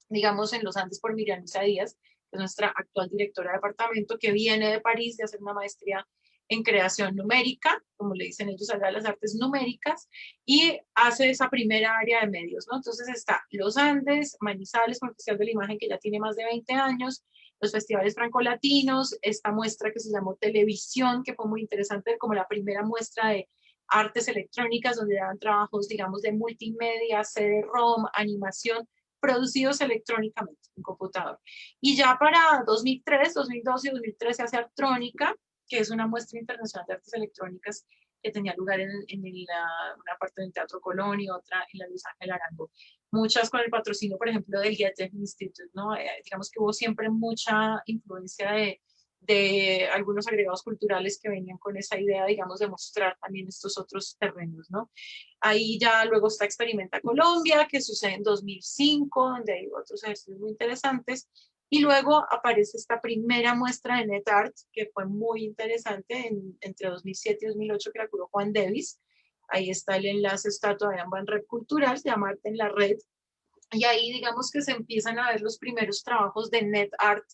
digamos, en los Andes por Miriam Luisa Díaz, que es nuestra actual directora de departamento, que viene de París de hacer una maestría en creación numérica, como le dicen ellos allá, las artes numéricas, y hace esa primera área de medios, ¿no? Entonces está Los Andes, Manizales, con el Festival de la Imagen, que ya tiene más de 20 años, los festivales francolatinos, esta muestra que se llamó Televisión, que fue muy interesante, como la primera muestra de artes electrónicas, donde daban trabajos, digamos, de multimedia, CD-ROM, animación, producidos electrónicamente en computador. Y ya para 2003, 2012 y 2013 hace Artrónica, que es una muestra internacional de artes electrónicas que tenía lugar en una parte del Teatro Colón y otra en la Luis Ángel Arango. Muchas con el patrocinio, por ejemplo, del Goethe Institute, ¿no? Digamos que hubo siempre mucha influencia de algunos agregados culturales que venían con esa idea, digamos, de mostrar también estos otros terrenos, ¿no? Ahí ya luego está Experimenta Colombia, que sucede en 2005, donde hay otros ejercicios muy interesantes. Y luego aparece esta primera muestra de NetArt, que fue muy interesante entre 2007 y 2008, que la curó Juan Davis. Ahí está el enlace, está todavía en Banrep Cultural, se llama Arte en la Red. Y ahí digamos que se empiezan a ver los primeros trabajos de net art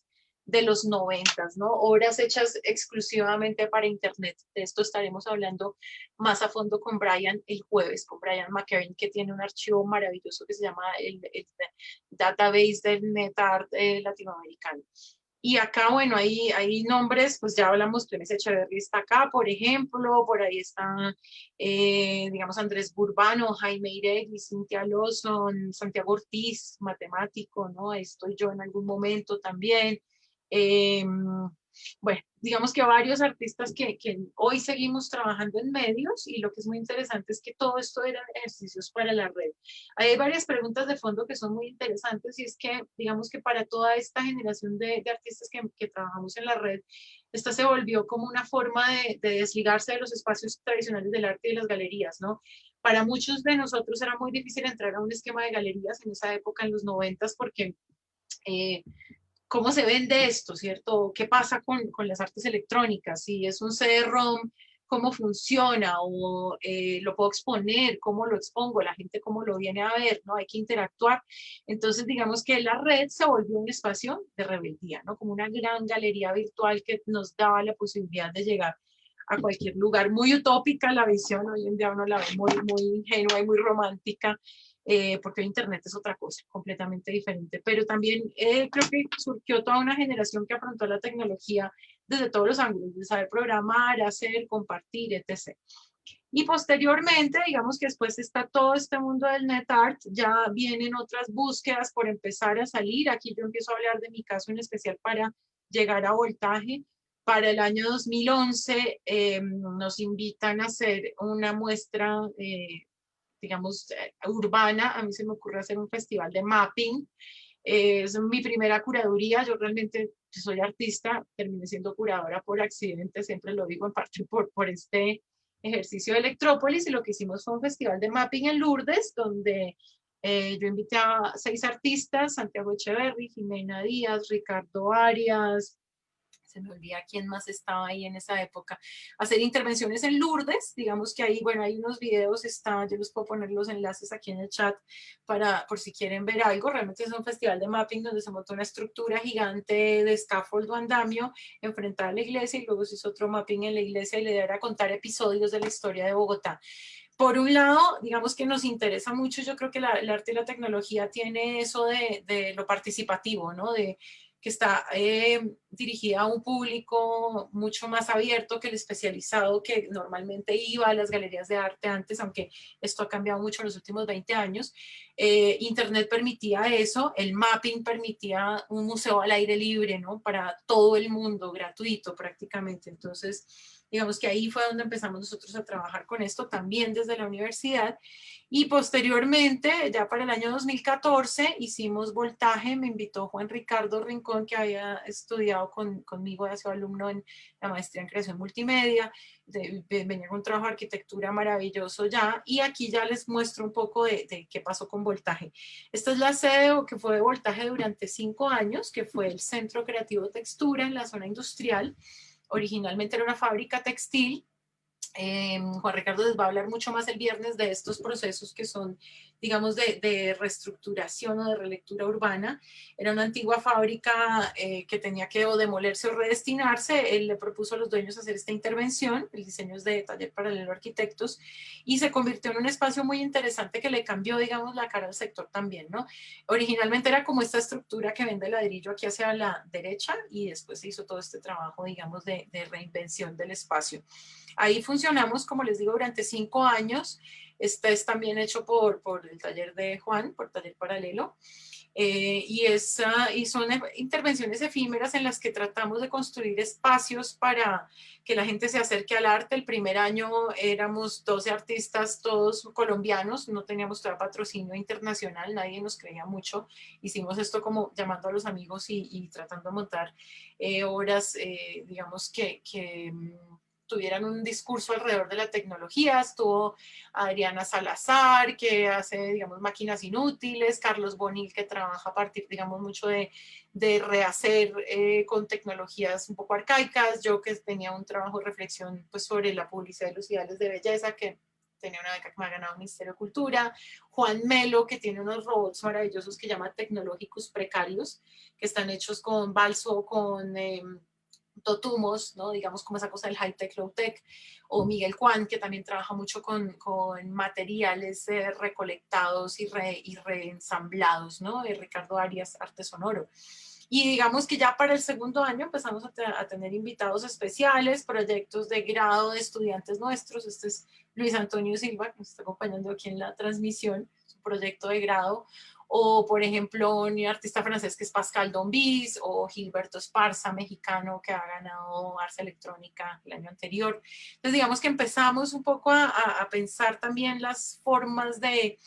de los 90, ¿no? Obras hechas exclusivamente para Internet. De esto estaremos hablando más a fondo con Brian el jueves, con Brian McCarran, que tiene un archivo maravilloso que se llama el Database del Net Art latinoamericano. Y acá, bueno, hay nombres, pues ya hablamos, Clemens Echeverry está acá, por ejemplo, por ahí está, digamos, Andrés Burbano, Jaime Iregui, Cintia Lawson, Santiago Ortiz, matemático, ¿no? Ahí estoy yo en algún momento también. Bueno, digamos que varios artistas que hoy seguimos trabajando en medios, y lo que es muy interesante es que todo esto eran ejercicios para la red. Hay varias preguntas de fondo que son muy interesantes, y es que digamos que para toda esta generación de artistas que trabajamos en la red, esta se volvió como una forma de desligarse de los espacios tradicionales del arte y de las galerías, ¿no? Para muchos de nosotros era muy difícil entrar a un esquema de galerías en esa época, en los 90, porque cómo se vende esto, ¿cierto? ¿Qué pasa con las artes electrónicas? Si es un CD-ROM, ¿cómo funciona? O lo puedo exponer, ¿cómo lo expongo? La gente cómo lo viene a ver, ¿no? Hay que interactuar. Entonces, digamos que la red se volvió un espacio de rebeldía, ¿no? Como una gran galería virtual que nos daba la posibilidad de llegar a cualquier lugar. Muy utópica la visión, hoy en día uno la ve muy ingenua y muy romántica, porque Internet es otra cosa, completamente diferente. Pero también creo que surgió toda una generación que afrontó la tecnología desde todos los ángulos, de saber programar, hacer, compartir, etc. Y posteriormente, digamos que después está todo este mundo del net art, ya vienen otras búsquedas por empezar a salir. Aquí yo empiezo a hablar de mi caso en especial para llegar a Voltaje. Para el año 2011 nos invitan a hacer una muestra digamos, urbana. A mí se me ocurre hacer un festival de mapping. Es mi primera curaduría. Yo realmente soy artista, terminé siendo curadora por accidente, siempre lo digo, en parte por este ejercicio de Electrópolis, y lo que hicimos fue un festival de mapping en Lourdes, donde yo invité a 6 artistas: Santiago Echeverry, Jimena Díaz, Ricardo Arias, se me olvida quién más estaba ahí en esa época, hacer intervenciones en Lourdes. Digamos que ahí, bueno, hay unos videos, yo les puedo poner los enlaces aquí en el chat por si quieren ver algo. Realmente es un festival de mapping donde se montó una estructura gigante de scaffold o andamio enfrentada a la iglesia, y luego se hizo otro mapping en la iglesia, y la idea era contar episodios de la historia de Bogotá. Por un lado, digamos que nos interesa mucho, yo creo que el arte y la tecnología tiene eso de lo participativo, ¿no? Que está dirigida a un público mucho más abierto que el especializado que normalmente iba a las galerías de arte antes, aunque esto ha cambiado mucho en los últimos 20 años. Internet permitía eso, el mapping permitía un museo al aire libre, ¿no? Para todo el mundo, gratuito prácticamente. Entonces, digamos que ahí fue donde empezamos nosotros a trabajar con esto, también desde la universidad. Y posteriormente, ya para el año 2014, hicimos Voltaje. Me invitó Juan Ricardo Rincón, que había estudiado conmigo, había sido alumno en la maestría en creación multimedia, venía con un trabajo de arquitectura maravilloso ya, y aquí ya les muestro un poco de qué pasó con Voltaje. Esta es la sede que fue de Voltaje durante 5 años, que fue el Centro Creativo Textura en la zona industrial. Originalmente era una fábrica textil. Juan Ricardo les va a hablar mucho más el viernes de estos procesos que son, digamos, de reestructuración o de relectura urbana. Era una antigua fábrica que tenía que o demolerse o redestinarse. Él le propuso a los dueños hacer esta intervención. El diseño es de Taller Paralelo Arquitectos, y se convirtió en un espacio muy interesante que le cambió, digamos, la cara al sector también, ¿no? Originalmente era como esta estructura que vende ladrillo aquí hacia la derecha, y después se hizo todo este trabajo, digamos, de reinvención del espacio. Ahí funcionamos, como les digo, durante 5 años. Este es también hecho por el taller de Juan, por Taller Paralelo. Y son intervenciones efímeras en las que tratamos de construir espacios para que la gente se acerque al arte. El primer año éramos 12 artistas, todos colombianos, no teníamos todavía patrocinio internacional, nadie nos creía mucho. Hicimos esto como llamando a los amigos y tratando de montar obras, digamos, que tuvieran un discurso alrededor de la tecnología. Estuvo Adriana Salazar, que hace, digamos, máquinas inútiles, Carlos Bonil, que trabaja a partir, digamos, mucho de rehacer con tecnologías un poco arcaicas, yo que tenía un trabajo de reflexión pues sobre la publicidad y los ideales de belleza, que tenía una beca que me ha ganado el Ministerio de Cultura, Juan Melo, que tiene unos robots maravillosos que llama Tecnológicos Precarios, que están hechos con balso, con totumos, ¿no? Digamos como esa cosa del high-tech, low-tech, o Miguel Juan, que también trabaja mucho con materiales recolectados y reensamblados, ¿no? De Ricardo Arias, Arte Sonoro. Y digamos que ya para el segundo año empezamos a tener invitados especiales, proyectos de grado de estudiantes nuestros. Este es Luis Antonio Silva, que nos está acompañando aquí en la transmisión, su proyecto de grado. O, por ejemplo, un artista francés que es Pascal Dombis, o Gilberto Esparza, mexicano, que ha ganado Ars Electrónica el año anterior. Entonces, digamos que empezamos un poco a pensar también las formas de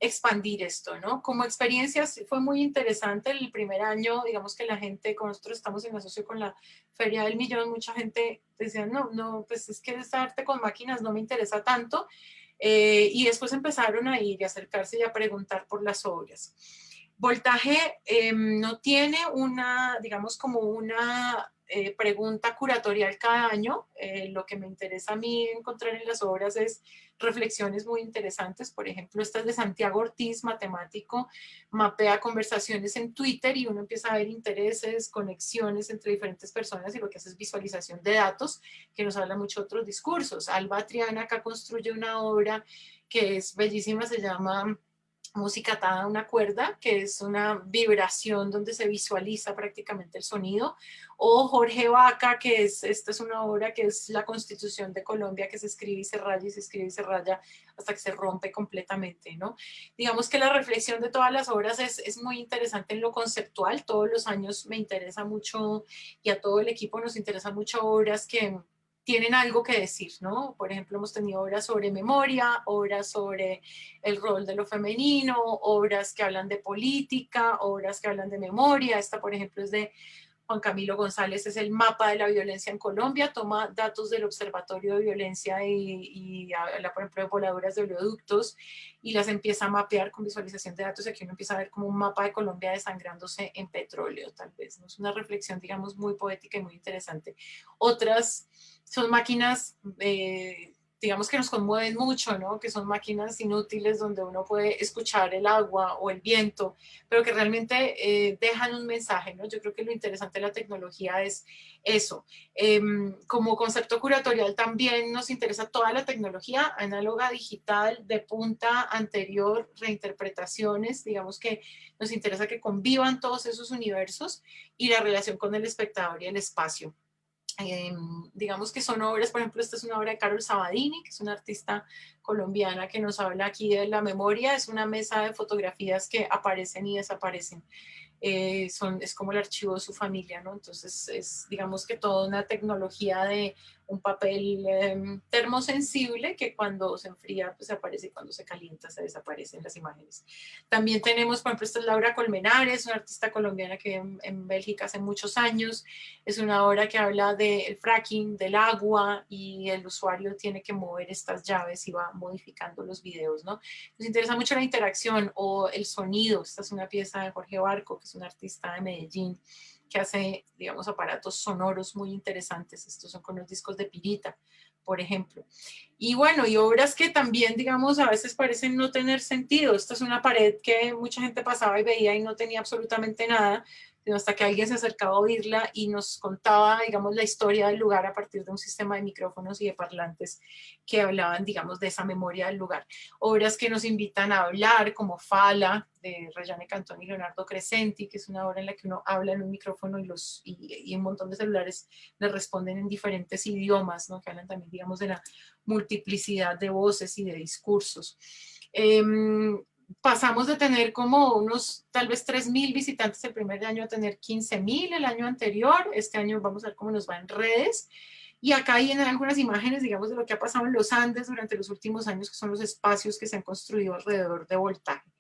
expandir esto, ¿no? Como experiencias fue muy interesante el primer año, digamos que la gente, con nosotros estamos en asocio con la Feria del Millón, mucha gente decía, no, pues es que esta arte con máquinas no me interesa tanto, y después empezaron a ir y acercarse y a preguntar por las obras. Voltaje no tiene una, digamos, como una pregunta curatorial cada año. Lo que me interesa a mí encontrar en las obras es reflexiones muy interesantes. Por ejemplo, esta es de Santiago Ortiz, matemático, mapea conversaciones en Twitter y uno empieza a ver intereses, conexiones entre diferentes personas y lo que hace es visualización de datos, que nos habla mucho de otros discursos. Alba Triana acá construye una obra que es bellísima, se llama Música atada a una cuerda, que es una vibración donde se visualiza prácticamente el sonido, o Jorge Vaca, que esta es una obra que es la Constitución de Colombia, que se escribe y se raya y se escribe y se raya hasta que se rompe completamente, ¿no? Digamos que la reflexión de todas las obras es muy interesante en lo conceptual. Todos los años me interesa mucho, y a todo el equipo nos interesa mucho, obras que tienen algo que decir, ¿no? Por ejemplo, hemos tenido obras sobre memoria, obras sobre el rol de lo femenino, obras que hablan de política, obras que hablan de memoria. Esta, por ejemplo, es de Juan Camilo González, es el mapa de la violencia en Colombia, toma datos del Observatorio de Violencia y habla, por ejemplo, de voladuras de oleoductos y las empieza a mapear con visualización de datos. Aquí uno empieza a ver como un mapa de Colombia desangrándose en petróleo, tal vez, ¿no? Es una reflexión, digamos, muy poética y muy interesante. Otras son máquinas, digamos, que nos conmueven mucho, ¿no? Que son máquinas inútiles donde uno puede escuchar el agua o el viento, pero que realmente dejan un mensaje, ¿no? Yo creo que lo interesante de la tecnología es eso. Como concepto curatorial también nos interesa toda la tecnología, análoga, digital, de punta, anterior, reinterpretaciones, digamos que nos interesa que convivan todos esos universos y la relación con el espectador y el espacio. Digamos que son obras, por ejemplo, esta es una obra de Carol Sabadini, que es una artista colombiana que nos habla aquí de la memoria. Es una mesa de fotografías que aparecen y desaparecen. Es como el archivo de su familia, ¿no? Entonces es, digamos que toda una tecnología de un papel termosensible que cuando se enfría pues aparece y cuando se calienta se desaparecen las imágenes. También tenemos, por ejemplo, esta es Laura Colmenares, una artista colombiana que en Bélgica hace muchos años. Es una obra que habla del fracking, del agua, y el usuario tiene que mover estas llaves y va modificando los videos, ¿no? Nos interesa mucho la interacción o el sonido. Esta es una pieza de Jorge Barco, que es un artista de Medellín, que hace, digamos, aparatos sonoros muy interesantes. Estos son con los discos de Pirita, por ejemplo. Y bueno, y obras que también, digamos, a veces parecen no tener sentido. Esta es una pared que mucha gente pasaba y veía y no tenía absolutamente nada, sino hasta que alguien se acercaba a oírla y nos contaba, digamos, la historia del lugar a partir de un sistema de micrófonos y de parlantes que hablaban, digamos, de esa memoria del lugar. Obras que nos invitan a hablar, como Fala, de Rayane Cantón y Leonardo Crescenti, que es una obra en la que uno habla en un micrófono y un montón de celulares le responden en diferentes idiomas, ¿no? Que hablan también, digamos, de la multiplicidad de voces y de discursos. Pasamos de tener como unos tal vez 3.000 visitantes el primer año a tener 15.000 el año anterior. Este año vamos a ver cómo nos va en redes. Y acá hay algunas imágenes, digamos, de lo que ha pasado en los Andes durante los últimos años, que son los espacios que se han construido alrededor de Voltaje.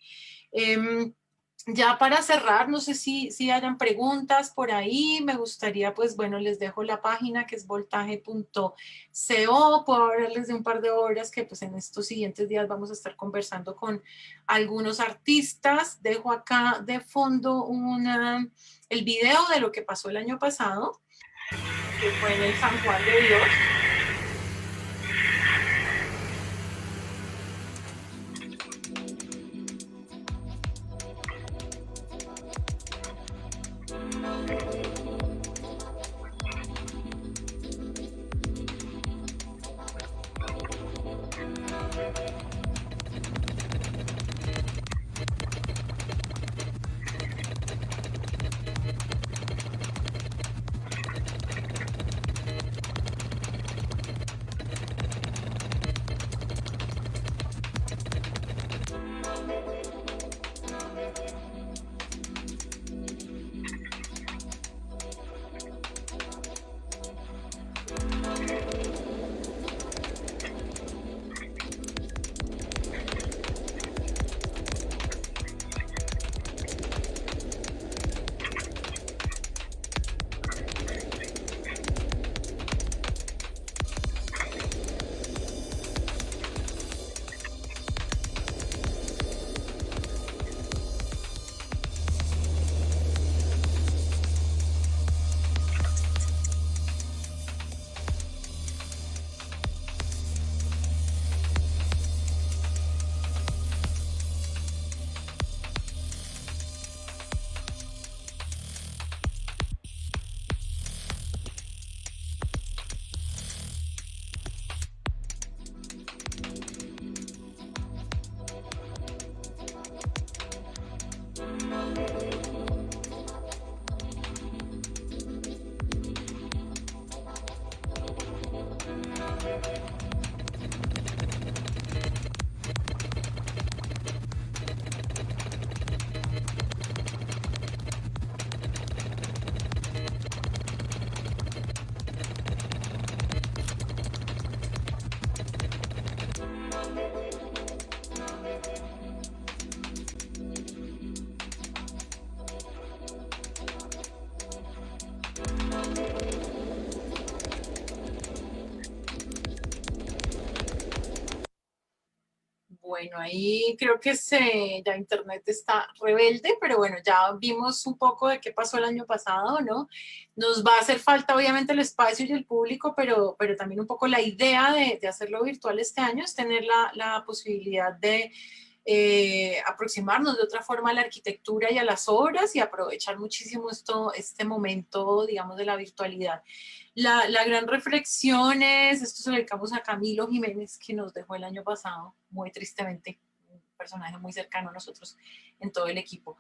Ya para cerrar, no sé si hayan preguntas por ahí. Me gustaría, pues bueno, les dejo la página que es voltaje.co. Puedo hablarles de un par de obras que pues en estos siguientes días vamos a estar conversando con algunos artistas. Dejo acá de fondo el video de lo que pasó el año pasado, que fue en el San Juan de Dios. Bueno, ahí creo que ya Internet está rebelde, pero bueno, ya vimos un poco de qué pasó el año pasado, ¿no? Nos va a hacer falta obviamente el espacio y el público, pero también un poco la idea de hacerlo virtual este año es tener la posibilidad de aproximarnos de otra forma a la arquitectura y a las obras y aprovechar muchísimo este momento, digamos, de la virtualidad. La gran reflexión es, esto se lo dedicamos a Camilo Jiménez, que nos dejó el año pasado, muy tristemente, un personaje muy cercano a nosotros en todo el equipo.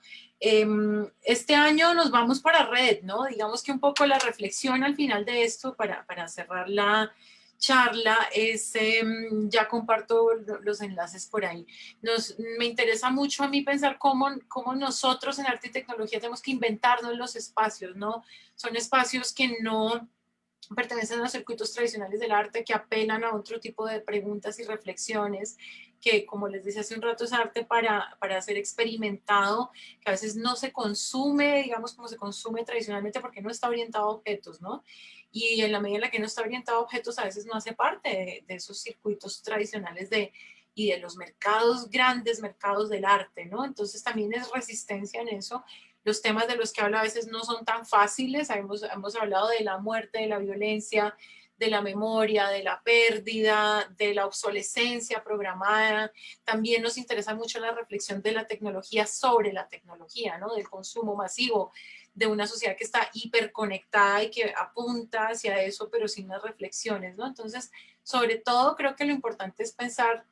Este año nos vamos para red, ¿no? Digamos que un poco la reflexión al final de esto, para cerrar la charla, es, ya comparto los enlaces por ahí. Me interesa mucho a mí pensar cómo nosotros en arte y tecnología tenemos que inventarnos los espacios, ¿no? Son espacios que no pertenecen a los circuitos tradicionales del arte, que apelan a otro tipo de preguntas y reflexiones, que como les decía hace un rato es arte para ser experimentado, que a veces no se consume, digamos, como se consume tradicionalmente porque no está orientado a objetos, ¿no? Y en la medida en la que no está orientado a objetos, a veces no hace parte de esos circuitos tradicionales y de los mercados, grandes mercados del arte, ¿no? Entonces también es resistencia en eso. Los temas de los que habla a veces no son tan fáciles. Hemos hablado de la muerte, de la violencia, de la memoria, de la pérdida, de la obsolescencia programada. También nos interesa mucho la reflexión de la tecnología sobre la tecnología, ¿no? Del consumo masivo, de una sociedad que está hiperconectada y que apunta hacia eso, pero sin las reflexiones, ¿no? Entonces, sobre todo, creo que lo importante es pensar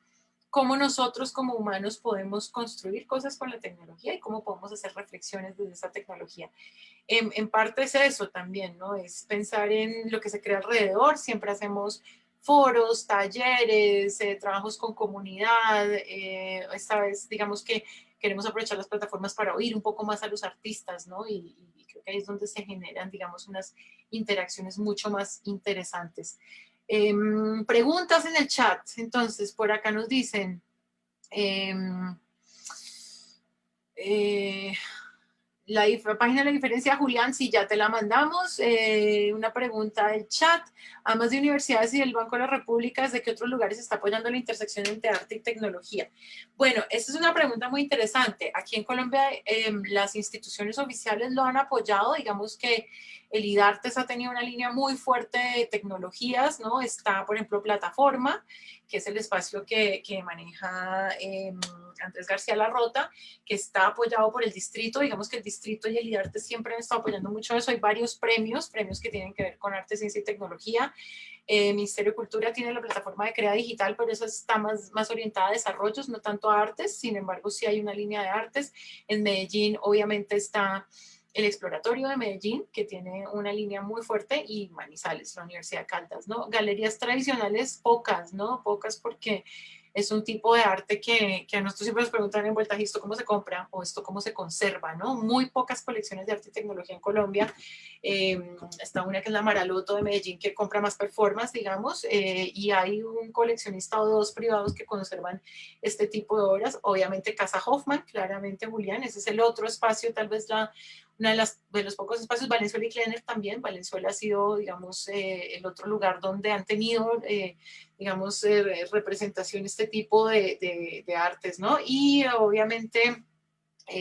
cómo nosotros como humanos podemos construir cosas con la tecnología y cómo podemos hacer reflexiones desde esa tecnología. En parte es eso también, ¿no? Es pensar en lo que se crea alrededor. Siempre hacemos foros, talleres, trabajos con comunidad. Esta vez, digamos que queremos aprovechar las plataformas para oír un poco más a los artistas, ¿no? Y creo que ahí es donde se generan, digamos, unas interacciones mucho más interesantes. Preguntas en el chat. Entonces, por acá nos dicen, la página de la diferencia, Julián, sí, ya te la mandamos. Una pregunta del chat. Además de universidades y del Banco de la República, ¿desde qué otros lugares se está apoyando la intersección entre arte y tecnología? Bueno, esta es una pregunta muy interesante. Aquí en Colombia, las instituciones oficiales lo han apoyado. Digamos que el IDARTES ha tenido una línea muy fuerte de tecnologías, ¿no? Está, por ejemplo, Plataforma, que es el espacio que maneja Andrés García Larrota, que está apoyado por el distrito. Digamos que el distrito y el IDARTES siempre han estado apoyando mucho eso. Hay varios premios que tienen que ver con arte, ciencia y tecnología. Ministerio de Cultura tiene la plataforma de Crea Digital, pero esa está más orientada a desarrollos, no tanto a artes. Sin embargo, sí hay una línea de artes. En Medellín, obviamente, está el Exploratorio de Medellín, que tiene una línea muy fuerte, y Manizales, la Universidad de Caldas, ¿no? Galerías tradicionales, pocas, ¿no? Pocas porque es un tipo de arte que a nosotros siempre nos preguntan en vuelta, ¿esto cómo se compra? O ¿esto cómo se conserva? ¿No? Muy pocas colecciones de arte y tecnología en Colombia. Está una que es la Maraloto de Medellín, que compra más performance, digamos, y hay un coleccionista o dos privados que conservan este tipo de obras. Obviamente Casa Hoffman, claramente Julián, ese es el otro espacio, tal vez una de los pocos espacios. Valenzuela y Kleiner también. Valenzuela ha sido, digamos, el otro lugar donde han tenido, digamos, representación este tipo de artes, ¿no? Y obviamente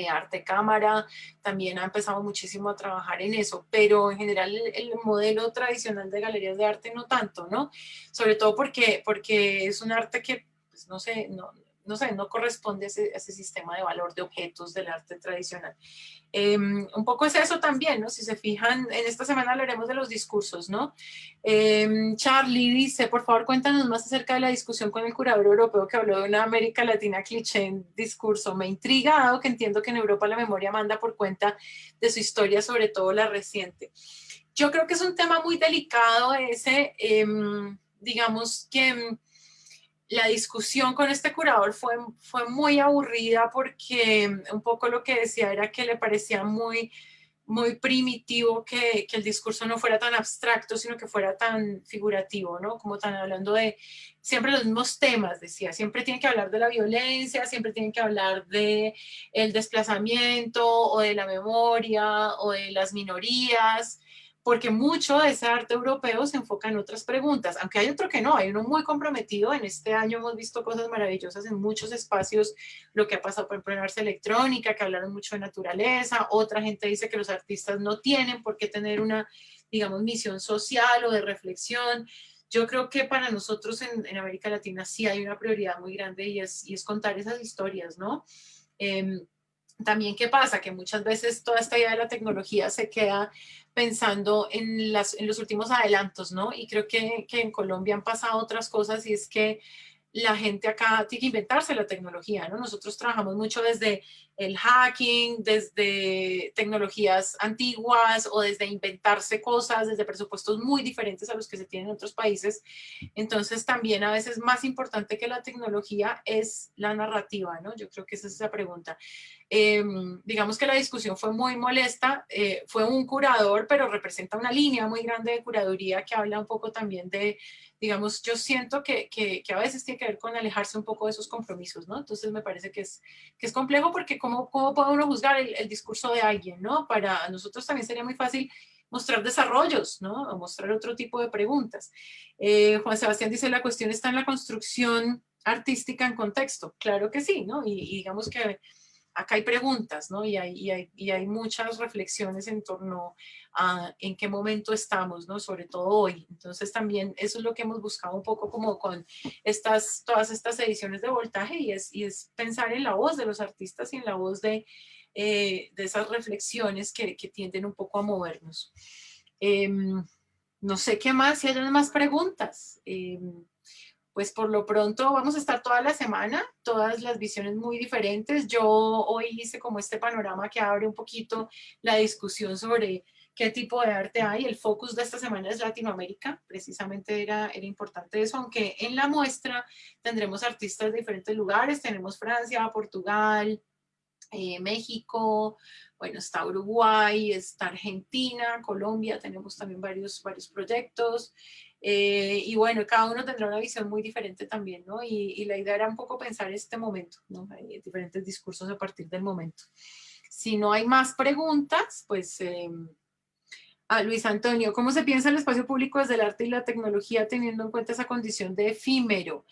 Arte Cámara también ha empezado muchísimo a trabajar en eso, pero en general el modelo tradicional de galerías de arte no tanto, ¿no? Sobre todo porque es un arte que, pues, no sé, no corresponde a ese sistema de valor de objetos del arte tradicional. Un poco es eso también, ¿no? Si se fijan, en esta semana hablaremos de los discursos, ¿no? Charlie dice, por favor, cuéntanos más acerca de la discusión con el curador europeo que habló de una América Latina cliché en discurso. Me intriga, dado que entiendo que en Europa la memoria manda por cuenta de su historia, sobre todo la reciente. Yo creo que es un tema muy delicado ese, digamos que la discusión con este curador fue muy aburrida porque un poco lo que decía era que le parecía muy primitivo que el discurso no fuera tan abstracto, sino que fuera tan figurativo, ¿no? Como tan hablando de siempre los mismos temas, decía. Siempre tienen que hablar de la violencia, siempre tienen que hablar de el desplazamiento o de la memoria o de las minorías, porque mucho de ese arte europeo se enfoca en otras preguntas, aunque hay otro que no, hay uno muy comprometido. En este año hemos visto cosas maravillosas en muchos espacios, lo que ha pasado por ejemplo en Arte Electrónica, que hablaron mucho de naturaleza. Otra gente dice que los artistas no tienen por qué tener una, digamos, misión social o de reflexión. Yo creo que para nosotros en América Latina sí hay una prioridad muy grande y es contar esas historias, ¿no? También, ¿qué pasa? Que muchas veces toda esta idea de la tecnología se queda pensando en los últimos adelantos, ¿no? Y creo que en Colombia han pasado otras cosas, y es que la gente acá tiene que inventarse la tecnología, ¿no? Nosotros trabajamos mucho desde el hacking, desde tecnologías antiguas o desde inventarse cosas, desde presupuestos muy diferentes a los que se tienen en otros países. Entonces también a veces más importante que la tecnología es la narrativa, ¿no? Yo creo que esa es esa pregunta. Digamos que la discusión fue muy molesta, fue un curador, pero representa una línea muy grande de curaduría que habla un poco también de, digamos, yo siento que a veces tiene que ver con alejarse un poco de esos compromisos, ¿no? Entonces me parece que es complejo, porque ¿cómo puede uno juzgar el discurso de alguien, ¿no? Para nosotros también sería muy fácil mostrar desarrollos, ¿no? O mostrar otro tipo de preguntas. Juan Sebastián dice, la cuestión está en la construcción artística en contexto. Claro que sí, ¿no? Y digamos que acá hay preguntas, ¿no? Y hay muchas reflexiones en torno a en qué momento estamos, ¿no? Sobre todo hoy. Entonces también eso es lo que hemos buscado un poco como con todas estas ediciones de Voltaje, y es pensar en la voz de los artistas y en la voz de esas reflexiones que tienden un poco a movernos. No sé qué más, si hay más preguntas. Pues por lo pronto vamos a estar toda la semana, todas las visiones muy diferentes. Yo hoy hice como este panorama que abre un poquito la discusión sobre qué tipo de arte hay. El focus de esta semana es Latinoamérica, precisamente era importante eso, aunque en la muestra tendremos artistas de diferentes lugares. Tenemos Francia, Portugal, México, bueno, está Uruguay, está Argentina, Colombia, tenemos también varios proyectos. Y bueno, cada uno tendrá una visión muy diferente también, ¿no? Y la idea era un poco pensar este momento, ¿no? Hay diferentes discursos a partir del momento. Si no hay más preguntas, pues... Luis Antonio, ¿cómo se piensa el espacio público desde el arte y la tecnología teniendo en cuenta esa condición de efímero?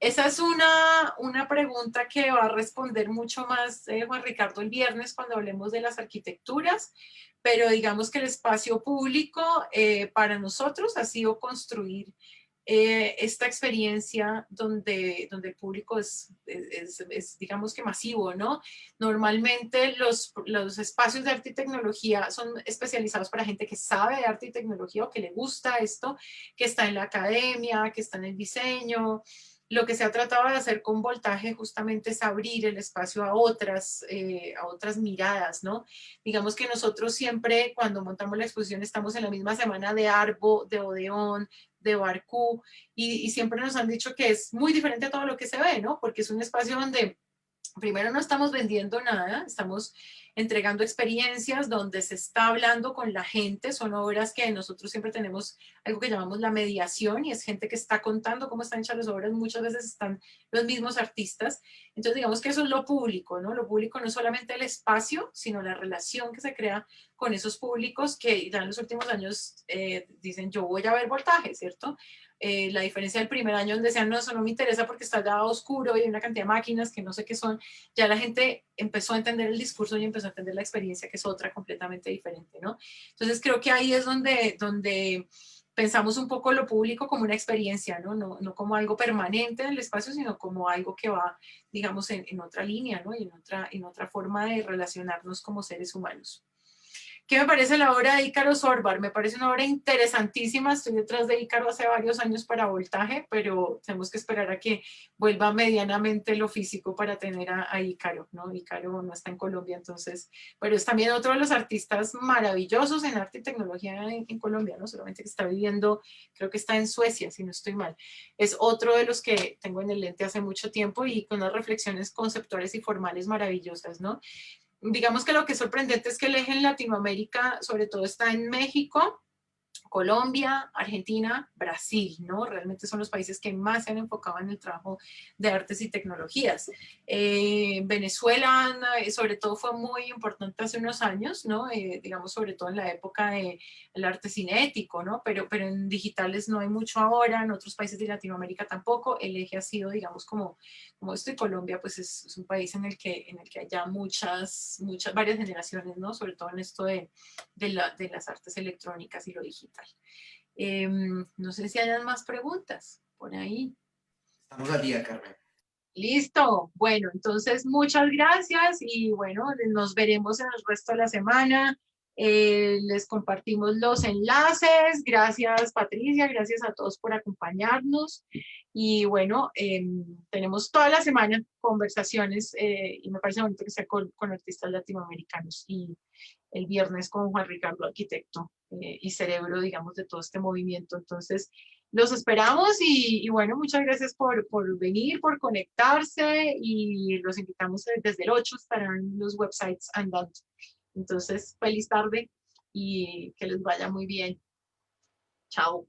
Esa es una pregunta que va a responder mucho más Juan Ricardo el viernes cuando hablemos de las arquitecturas, pero digamos que el espacio público para nosotros ha sido construir esta experiencia donde el público es digamos que masivo, ¿no? Normalmente los espacios de arte y tecnología son especializados para gente que sabe de arte y tecnología o que le gusta esto, que está en la academia, que está en el diseño. Lo que se ha tratado de hacer con Voltaje justamente es abrir el espacio a otras miradas, ¿no? Digamos que nosotros siempre, cuando montamos la exposición, estamos en la misma semana de Arbo, de Odeón, de Barcú, y siempre nos han dicho que es muy diferente a todo lo que se ve, ¿no? Porque es un espacio donde primero no estamos vendiendo nada, estamos entregando experiencias donde se está hablando con la gente. Son obras que nosotros siempre tenemos algo que llamamos la mediación, y es gente que está contando cómo están hechas las obras. Muchas veces están los mismos artistas. Entonces digamos que eso es lo público, ¿no? Lo público no es solamente el espacio, sino la relación que se crea con esos públicos que ya en los últimos años dicen, yo voy a ver Voltaje, ¿cierto? La diferencia del primer año donde decían, no, eso no me interesa porque está ya oscuro y hay una cantidad de máquinas que no sé qué son. Ya la gente empezó a entender el discurso y empezó a entender la experiencia, que es otra completamente diferente, ¿no? Entonces creo que ahí es donde pensamos un poco lo público como una experiencia, ¿no? No como algo permanente en el espacio, sino como algo que va, digamos, en otra línea, ¿no? Y en otra forma de relacionarnos como seres humanos. ¿Qué me parece la obra de Ícaro Sorbar? Me parece una obra interesantísima. Estoy detrás de Ícaro hace varios años para Voltaje, pero tenemos que esperar a que vuelva medianamente lo físico para tener a Ícaro, ¿no? Ícaro no está en Colombia, entonces, pero es también otro de los artistas maravillosos en arte y tecnología en Colombia, no solamente que está viviendo, creo que está en Suecia, si no estoy mal. Es otro de los que tengo en el lente hace mucho tiempo y con unas reflexiones conceptuales y formales maravillosas, ¿no? Digamos que lo que es sorprendente es que el eje en Latinoamérica, sobre todo, está en México, Colombia, Argentina, Brasil, ¿no? Realmente son los países que más se han enfocado en el trabajo de artes y tecnologías. Venezuela, sobre todo, fue muy importante hace unos años, ¿no? Digamos, sobre todo en la época del arte cinético, ¿no? Pero en digitales no hay mucho ahora, en otros países de Latinoamérica tampoco. El eje ha sido, digamos, como esto, y Colombia, pues es un país en el que hay ya varias generaciones, ¿no? Sobre todo en esto de las artes electrónicas y lo digital. No sé si hayan más preguntas por ahí. Estamos al día, Carmen. Listo. Bueno, entonces muchas gracias y bueno, nos veremos en el resto de la semana. Les compartimos los enlaces. Gracias, Patricia. Gracias a todos por acompañarnos. Y bueno, tenemos toda la semana conversaciones y me parece bonito que sea con artistas latinoamericanos. Y el viernes con Juan Ricardo, arquitecto y cerebro, digamos, de todo este movimiento. Entonces, los esperamos y bueno, muchas gracias por venir, por conectarse y los invitamos desde el 8, estarán los websites andando. Entonces, feliz tarde y que les vaya muy bien. Chao.